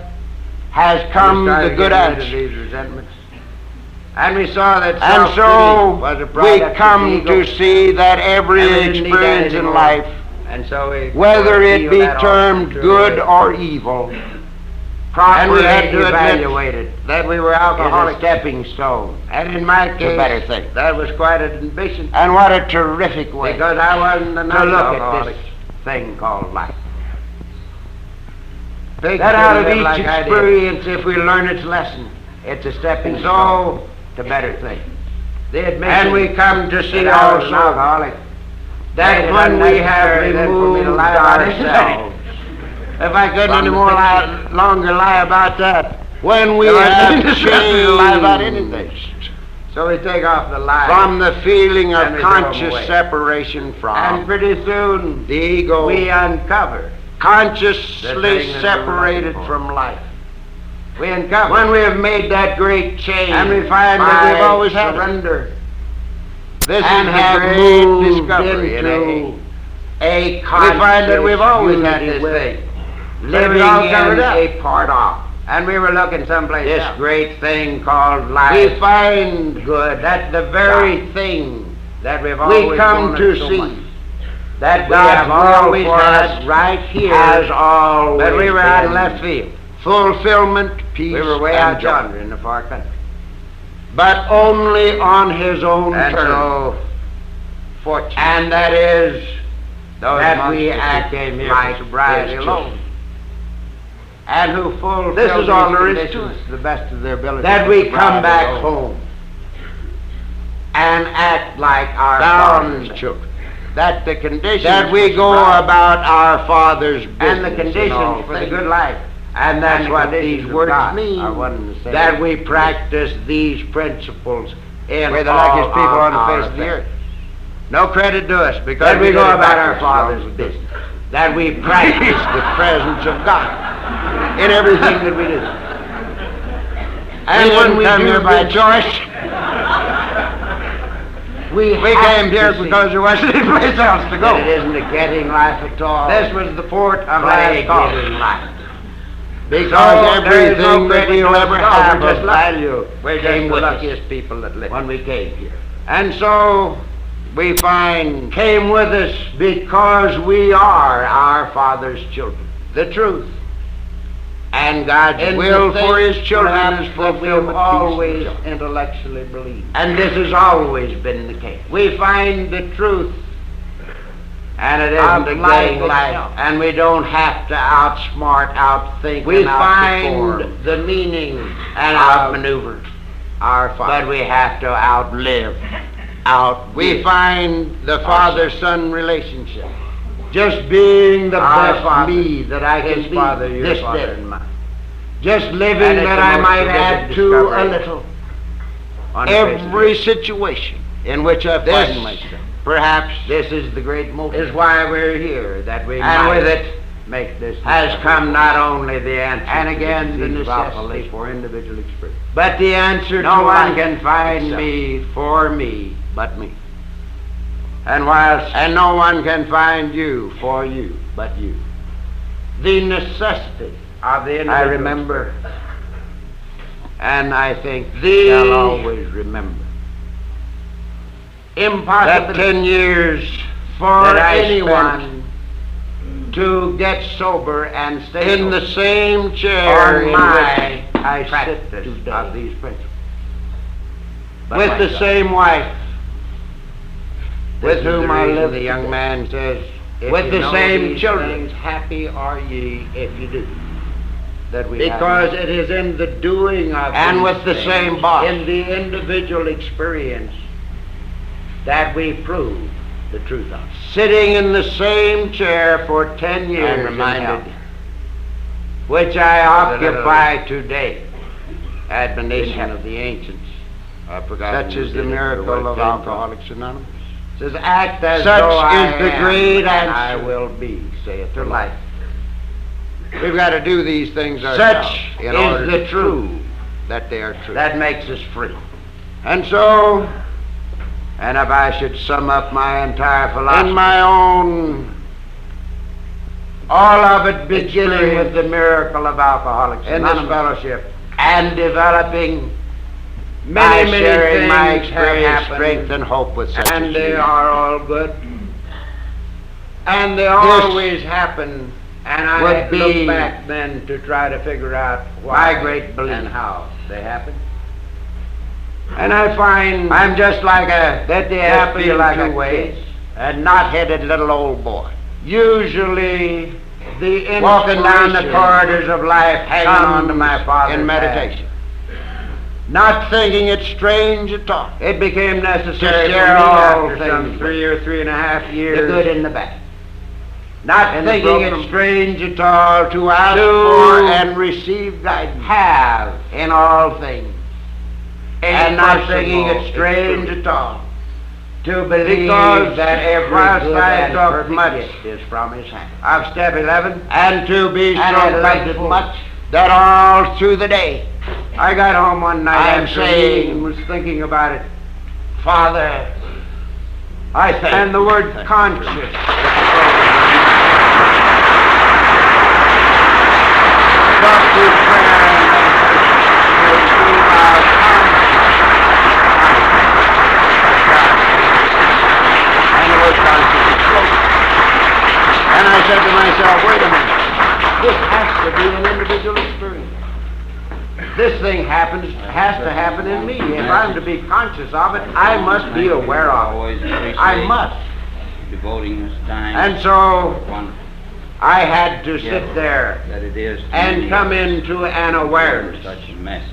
has come We started the good getting rid of answer. these resentments. And we saw that And self-pity so was a we product of come the ego. to see that every And we didn't need that experience in anymore. life, And so we whether it feel be that termed often good to or evil, and we had to evaluate admit it that we were is a alcoholics. stepping stone. And in my to case, better things. that was quite an ambition. And what a terrific way Because I wasn't a to look at alcoholic. this thing called life. Pigs That didn't out of live each like I did. experience, if we learn its lesson, it's a stepping stone to better things. The admission And we come to see that I was an also alcoholic. that Made it when we have unnecessary then for me to removed lie about it. ourselves, if I couldn't From any the more picture. longer lie about that, when we There was have nothing to lie about changed So we take off the lie. from the feeling And of we throw 'em conscious away. separation and from pretty soon the ego, we uncover. The consciously thing that separated we were from life. We uncover. When we have made that great change, and we find that by we've always had it. surrender, this And is have the great moved discovery into a We find that we've always had unity this with, thing. living Living all covered in up. a part of And we were looking someplace this else. great thing called life. We find good that the very God. thing that we've always we come wanted to so see much, that we God's have will always for had us right here, has always but we were out in been left field. fulfillment, peace, We were way and out joy. yonder in the far country. but only on his own And terms. so, Fortune. and that is Those that we monsters act who came here like for sobriety his alone, children. and who fulfill This is all these there is to conditions it. to the best of their ability. That for we come sobriety back alone. home and act like our Bound Father's children. that the conditions That we for go sobriety about our Father's business and the in conditions all for the things. good life, And that's and the what conditions these of words God mean, are one and the same. that we practice these principles in We're the all luckiest people of on the our face of the affairs. earth. No credit to us because That we did go it about our backwards Father's along with business. That we practice the presence of God in everything that we do. And We when didn't we come do here by this, choice. we We have came here to because see there wasn't any place else to go. that it isn't a getting life at all. This was the port of but last a call. giving life. Because there is no everything that credit we'll to us ever at all. have We're of just lucky. value We're just came the with us luckiest people that lived when we came here. And so We find came with us because we are our Father's children. the truth. And God's In will the for things His children perhaps is that fulfilled we've with always peace and joy. intellectually believed. And this has always been the case. We find the truth And it of isn't a life getting life. itself. And we don't have to outsmart, outthink, We and find outperform the meaning and of outmaneuver. our But Father. we have to outlive, We find the father-son relationship. just being the Our best Father, me that I can His be Father, your this Father, day. and mine. Just living And it's that the I most might terrific add to a discovery little. On the face of the Every earth. situation in which I this, find myself. perhaps, This is the great motive. is why we're here, that we And might with it make this has discovery. come not only the answer And to again, the disease of necessity alcoholism, for individual experience. but the answer No to one life can find itself. me for me but me. And whilst And no one can find you for you but you. the necessity of the individual I remember, and I think The shall always remember, that impossibility 10 years for that I anyone to get sober and stay in the sober same chair on in my which I practice sit today. of these principles. But with the myself, same wife this with is whom the I reason live. the young man says, if with you the know same these children. things, happy are ye if you do. That we have Because now. it is in the doing of And these with the things, same boss. in the individual experience, that we prove the truth of. sitting in the same chair for 10 years I'm in reminded health, which I of the occupy today, Admonition heaven. of the ancients. I've forgotten Such who is the did it, miracle where it of came from. Alcoholics Anonymous. Says, act as Such though I is the am, great and I answer will be, saith the to life. life. We've got to do these things ourselves Such in is order the to truth prove that they are true. that makes us free. And so, And if I should sum up my entire philosophy, in my own all of it beginning experience with the miracle of Alcoholics in this Anonymous, fellowship, and developing many, by many sharing things my have experience, happened, strength, and hope with such and as they you. are all good. And they always happen, and I would had be look back then to try to figure out why my great belief. and how they happen. And I find I'm just like a that they just happen feel in like two a ways. kid, a knot-headed little old boy, Usually, the walking down the inspiration corridors of life, hanging on to comes my father's in meditation, not thinking it strange at all. It became To necessary for me share all after some things 3 or 3.5 years. The good and the bad. Not And the thinking it program- strange at all to ask To for and receive guidance have in all things. a And not personal thinking it strange experience. at all to believe Because that every whilst good I and took perfect much gift is from His hand. of step 11, And to be And so I loved it grateful much. that all through the day I got home one night I'm after saying, meeting and was thinking about it. Father, I thank And the you. word Thank you. conscious. Talk to prayer and to improve our And the word conscious exploded. And I said to myself, wait a minute, this has to be an individual experience. this thing has to happen in me. If I'm to be conscious of it, I must be aware of it. I must. Devoting this time. And so I had to sit there that it is and come into an awareness such a message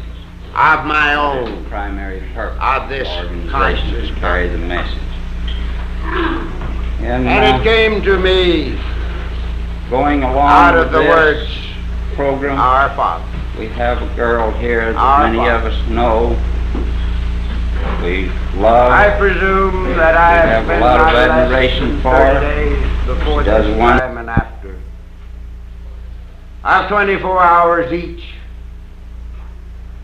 of my own primary purpose of this conscious to carry the message. And it came to me going along out of with the words program. Our Father. We have a girl here that Our many Father. of us know. We love. I presume that I have a spent lot of my last admiration for 30 her. days before She this does one- time and after. I've 24 hours each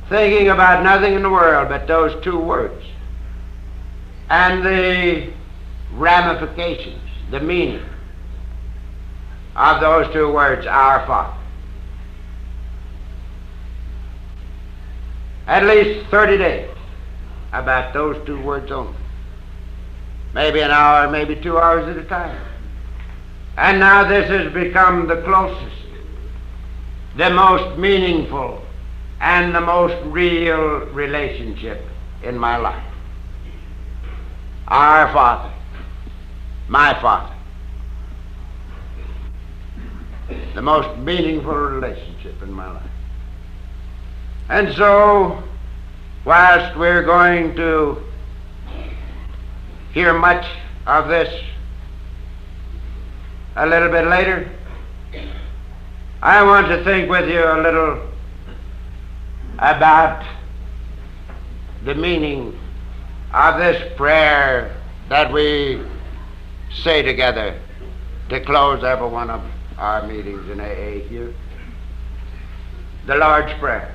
thinking about nothing in the world but those two words and the ramifications, the meaning of those two words, Our Father. At least 30 days about those two words only. Maybe an hour, maybe 2 hours at a time. And now this has become the closest, the most meaningful, and the most real relationship in my life. Our Father, my Father. The most meaningful relationship in my life. And so, whilst we're going to hear much of this a little bit later, I want to think with you a little about the meaning of this prayer that we say together to close every one of our meetings in AA here. The Lord's Prayer.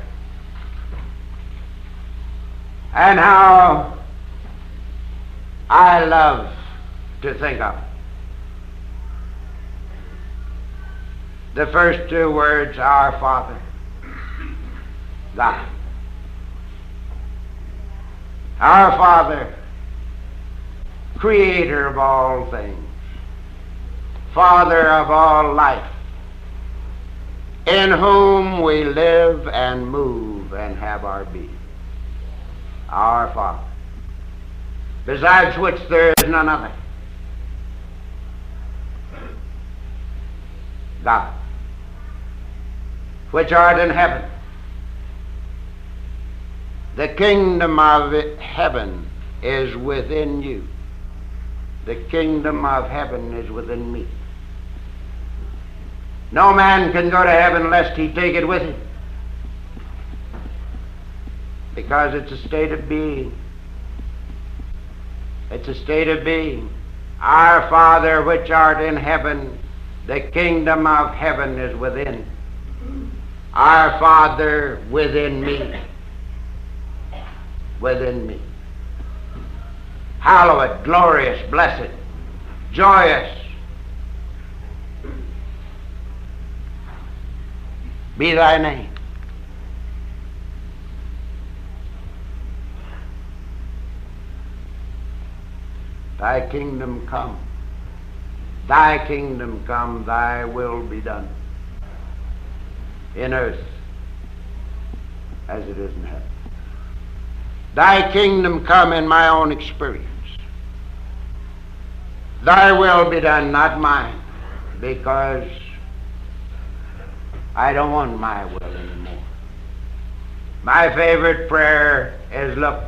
And how I love to think of it. The first two words, Our Father, God. Our Father, Creator of all things, Father of all life, in whom we live and move and have our being. Our Father, besides which there is none other. God, which art in heaven. The kingdom of heaven is within you. The kingdom of heaven is within me. No man can go to heaven lest he take it with him, because it's a state of being. It's a state of being. Our Father which art in heaven, the kingdom of heaven is within. Our Father within me. Within me. Hallowed, glorious, blessed, joyous be thy name. Thy kingdom come. Thy kingdom come, thy will be done in earth as it is in heaven. Thy kingdom come in my own experience. Thy will be done, not mine, because I don't want my will anymore. My favorite prayer is, look,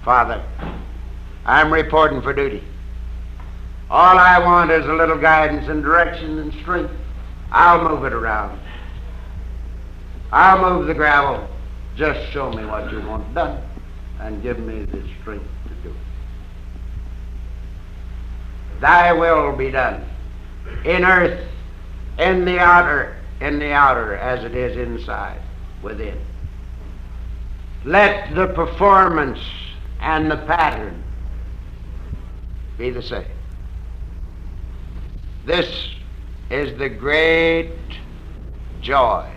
Father, I'm reporting for duty. All I want is a little guidance and direction and strength. I'll move it around. I'll move the gravel. Just show me what you want done and give me the strength to do it. Thy will be done in earth, in the outer as it is inside, within. Let the performance and the pattern be the same. This is the great joy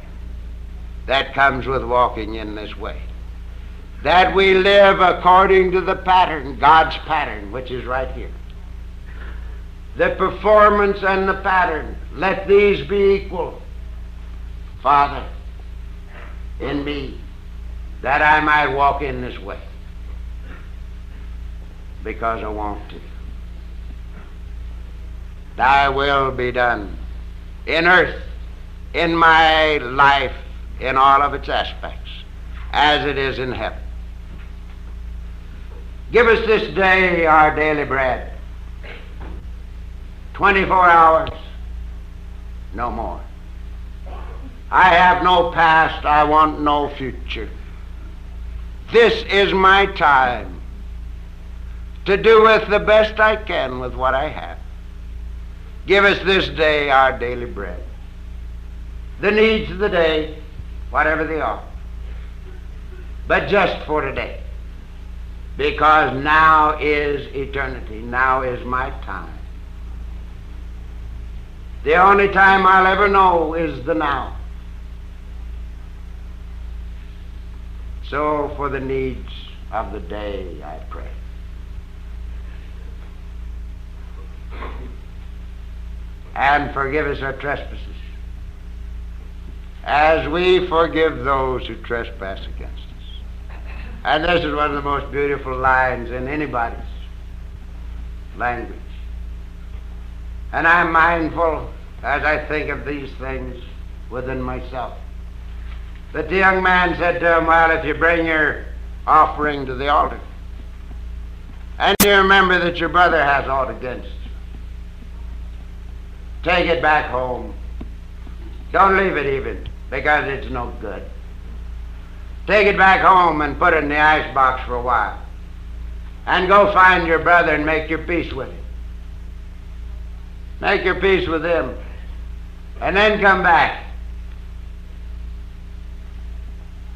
that comes with walking in this way. That we live according to the pattern, God's pattern, which is right here. The performance and the pattern, let these be equal. Father, in me, that I might walk in this way, because I want to. Thy will be done in earth, in my life, in all of its aspects, as it is in heaven. Give us this day our daily bread. 24 hours, no more. I have no past, I want no future. This is my time to do with the best I can with what I have. Give us this day our daily bread. The needs of the day, whatever they are, but just for today. Because now is eternity, now is my time. The only time I'll ever know is the now. So for the needs of the day I pray. And forgive us our trespasses, as we forgive those who trespass against us. And this is one of the most beautiful lines in anybody's language. And I'm mindful, as I think of these things within myself, that the young man said to him, well, if you bring your offering to the altar, and you remember that your brother has aught against you, take it back home. Don't leave it even, because it's no good. Take it back home and put it in the icebox for a while. And go find your brother and make your peace with him. Make your peace with him. And then come back.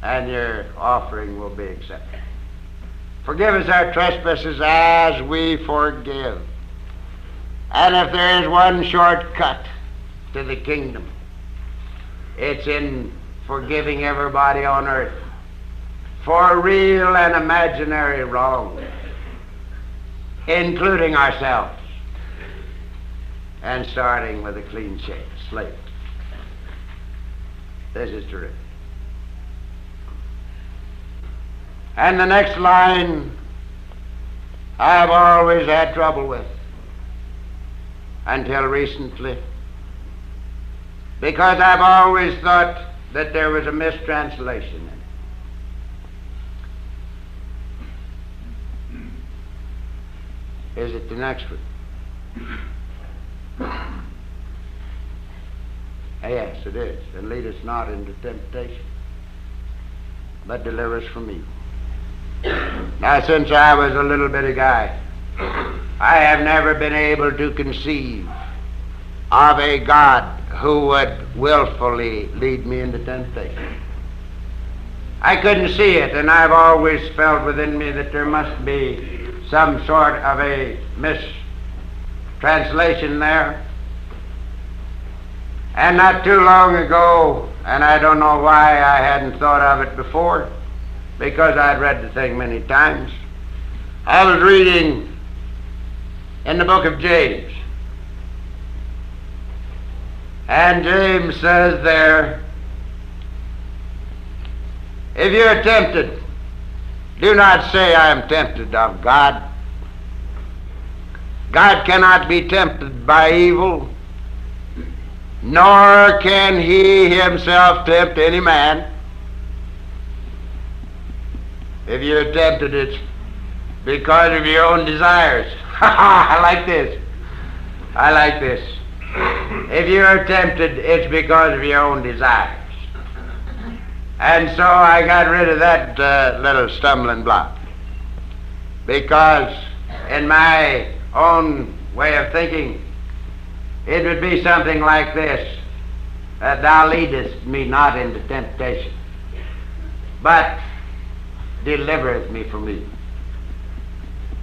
And your offering will be accepted. Forgive us our trespasses as we forgive. And if there is one shortcut to the kingdom, it's in forgiving everybody on earth for real and imaginary wrong, including ourselves, and starting with a clean slate. This is terrific. And the next line I've always had trouble with until recently, because I've always thought that there was a mistranslation in it. Is it the next one? Yes, it is. And lead us not into temptation, but deliver us from evil. Now, since I was a little bitty guy, I have never been able to conceive of a God who would willfully lead me into temptation. I couldn't see it, and I've always felt within me that there must be some sort of a mistranslation there. And not too long ago, and I don't know why I hadn't thought of it before, because I'd read the thing many times, I was reading in the book of James. And James says there, if you're tempted, do not say I am tempted of God. God cannot be tempted by evil, nor can he himself tempt any man. If you're tempted, it's because of your own desires. I like this. I like this. If you're tempted, it's because of your own desires. And so I got rid of that little stumbling block. Because in my own way of thinking, it would be something like this, that thou leadest me not into temptation, but delivereth me from evil.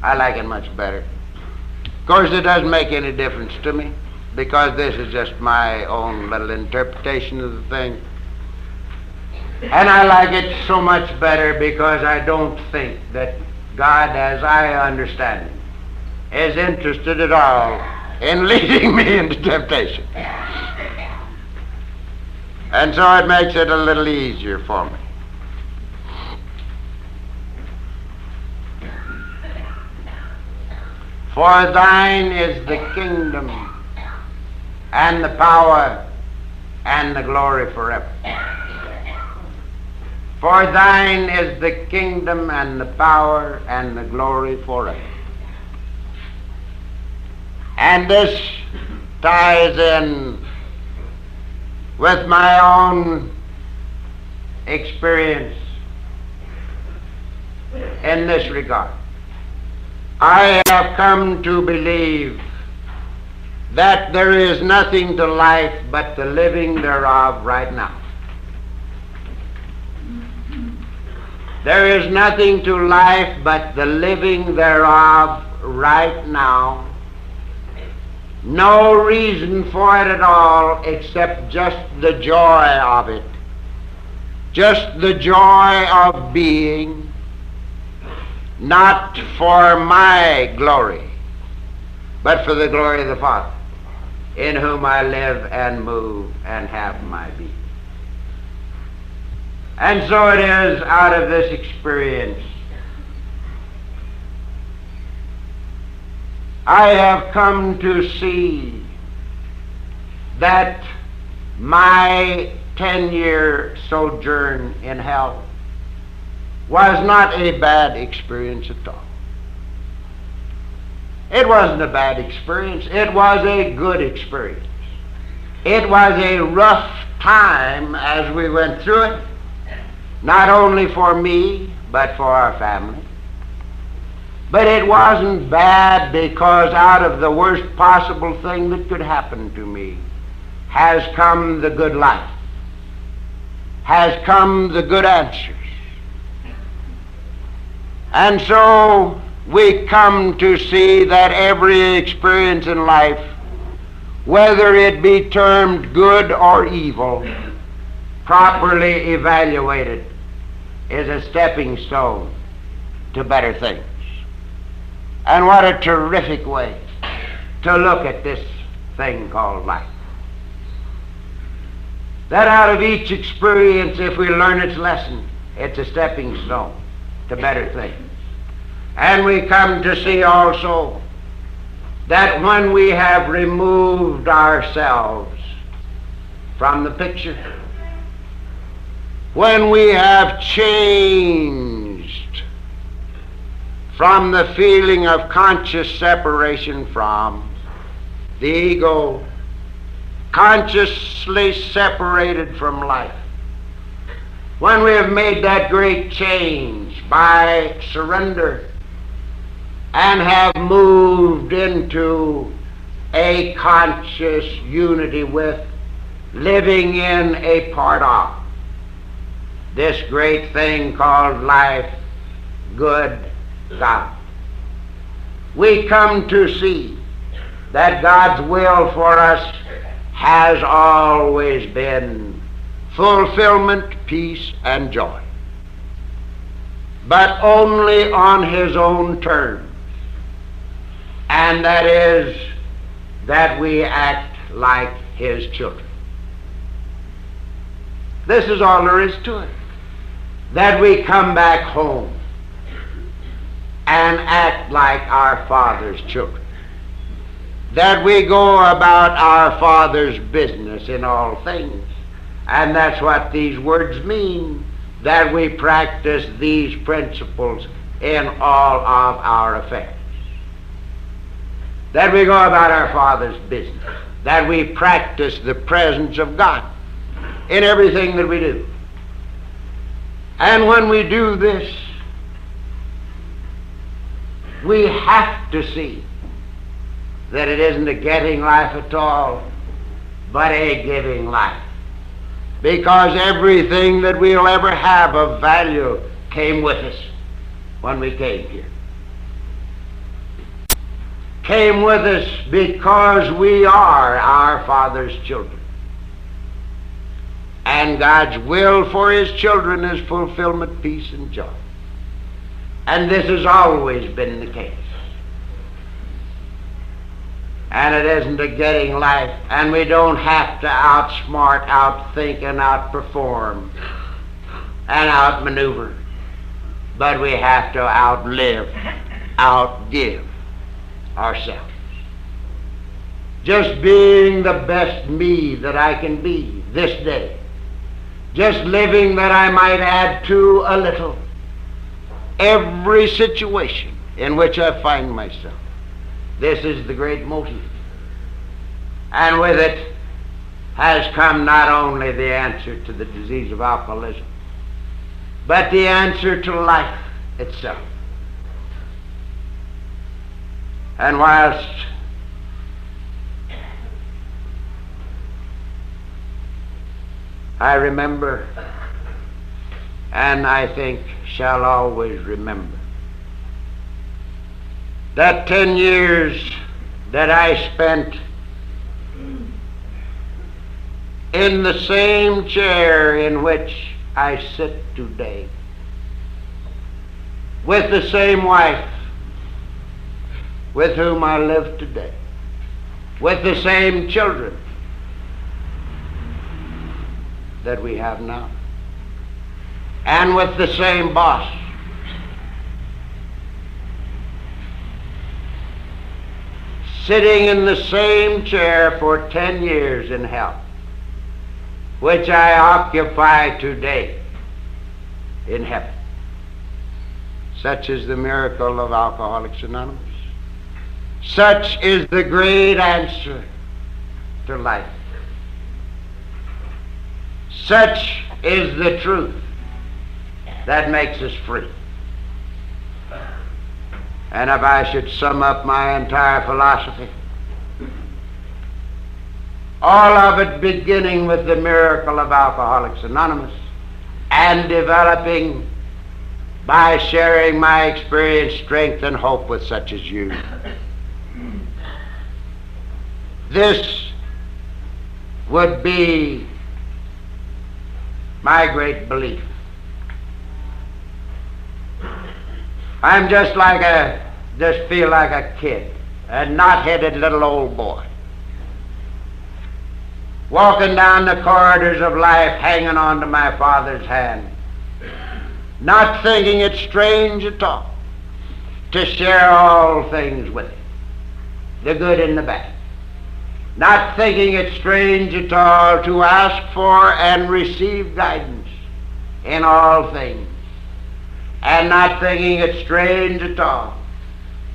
I like it much better. Of course, it doesn't make any difference to me, because this is just my own little interpretation of the thing. And I like it so much better because I don't think that God, as I understand him, is interested at all in leading me into temptation. And so it makes it a little easier for me. For thine is the kingdom and the power and the glory forever. For thine is the kingdom and the power and the glory forever. And this ties in with my own experience in this regard. I have come to believe that there is nothing to life but the living thereof right now. There is nothing to life but the living thereof right now. No reason for it at all except just the joy of it. Just the joy of being, not for my glory, but for the glory of the Father, in whom I live and move and have my being. And so it is out of this experience I have come to see that my 10-year sojourn in hell was not a bad experience at all. It wasn't a bad experience. It was a good experience. It was a rough time as we went through it, not only for me, but for our family. But it wasn't bad because out of the worst possible thing that could happen to me has come the good life, has come the good answers. And so we come to see that every experience in life, whether it be termed good or evil, properly evaluated, is a stepping stone to better things. And what a terrific way to look at this thing called life. That out of each experience, if we learn its lesson, it's a stepping stone to better things. And we come to see also that when we have removed ourselves from the picture, when we have changed from the feeling of conscious separation from the ego, consciously separated from life, when we have made that great change by surrender and have moved into a conscious unity with, living in a part of this great thing called life, good God, we come to see that God's will for us has always been fulfillment, peace, and joy, but only on His own terms, and that is that we act like His children. This is all there is to it, that we come back home and act like our Father's children, that we go about our Father's business in all things. And that's what these words mean, that we practice these principles in all of our affairs. That we go about our Father's business, that we practice the presence of God in everything that we do. And when we do this, we have to see that it isn't a getting life at all, but a giving life. Because everything that we'll ever have of value came with us when we came here. Came with us because we are our Father's children. And God's will for His children is fulfillment, peace, and joy. And this has always been the case. And it isn't a getting life, and we don't have to outsmart, outthink, and outperform, and outmaneuver, but we have to outlive, outgive ourselves. Just being the best me that I can be this day. Just living that I might add to a little every situation in which I find myself. This is the great motive. And with it has come not only the answer to the disease of alcoholism, but the answer to life itself. And whilst I remember, and I think shall always remember, that 10 years that I spent in the same chair in which I sit today, with the same wife with whom I live today, with the same children that we have now, and with the same boss. Sitting in the same chair for 10 years in hell, which I occupy today in heaven. Such is the miracle of Alcoholics Anonymous. Such is the great answer to life. Such is the truth that makes us free. And if I should sum up my entire philosophy, all of it beginning with the miracle of Alcoholics Anonymous and developing by sharing my experience, strength, and hope with such as you. This would be my great belief. I'm just feel like a kid, a knot-headed little old boy, walking down the corridors of life, hanging on to my father's hand, not thinking it strange at all to share all things with him, the good and the bad. Not thinking it strange at all to ask for and receive guidance in all things. And not thinking it strange at all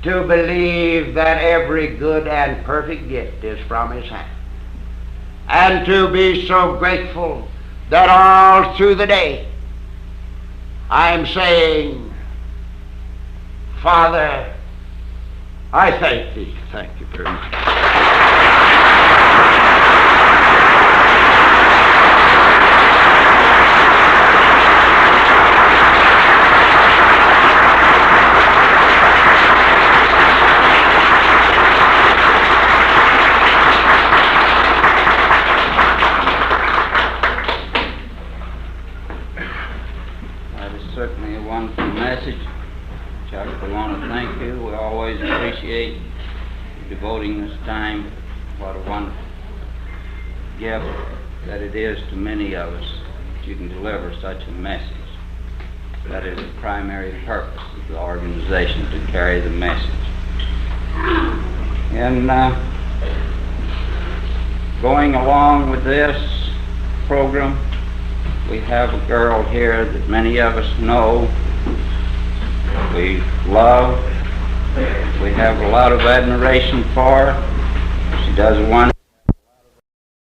to believe that every good and perfect gift is from his hand. And to be so grateful that all through the day I'm saying, Father, I thank thee. Thank you very much. Certainly a wonderful message. Chuck, I want to thank you. We always appreciate you devoting this time. What a wonderful gift that it is to many of us that you can deliver such a message. That is the primary purpose of the organization, to carry the message. And going along with this program, we have a girl here that many of us know, we love, we have a lot of admiration for. She does a wonderful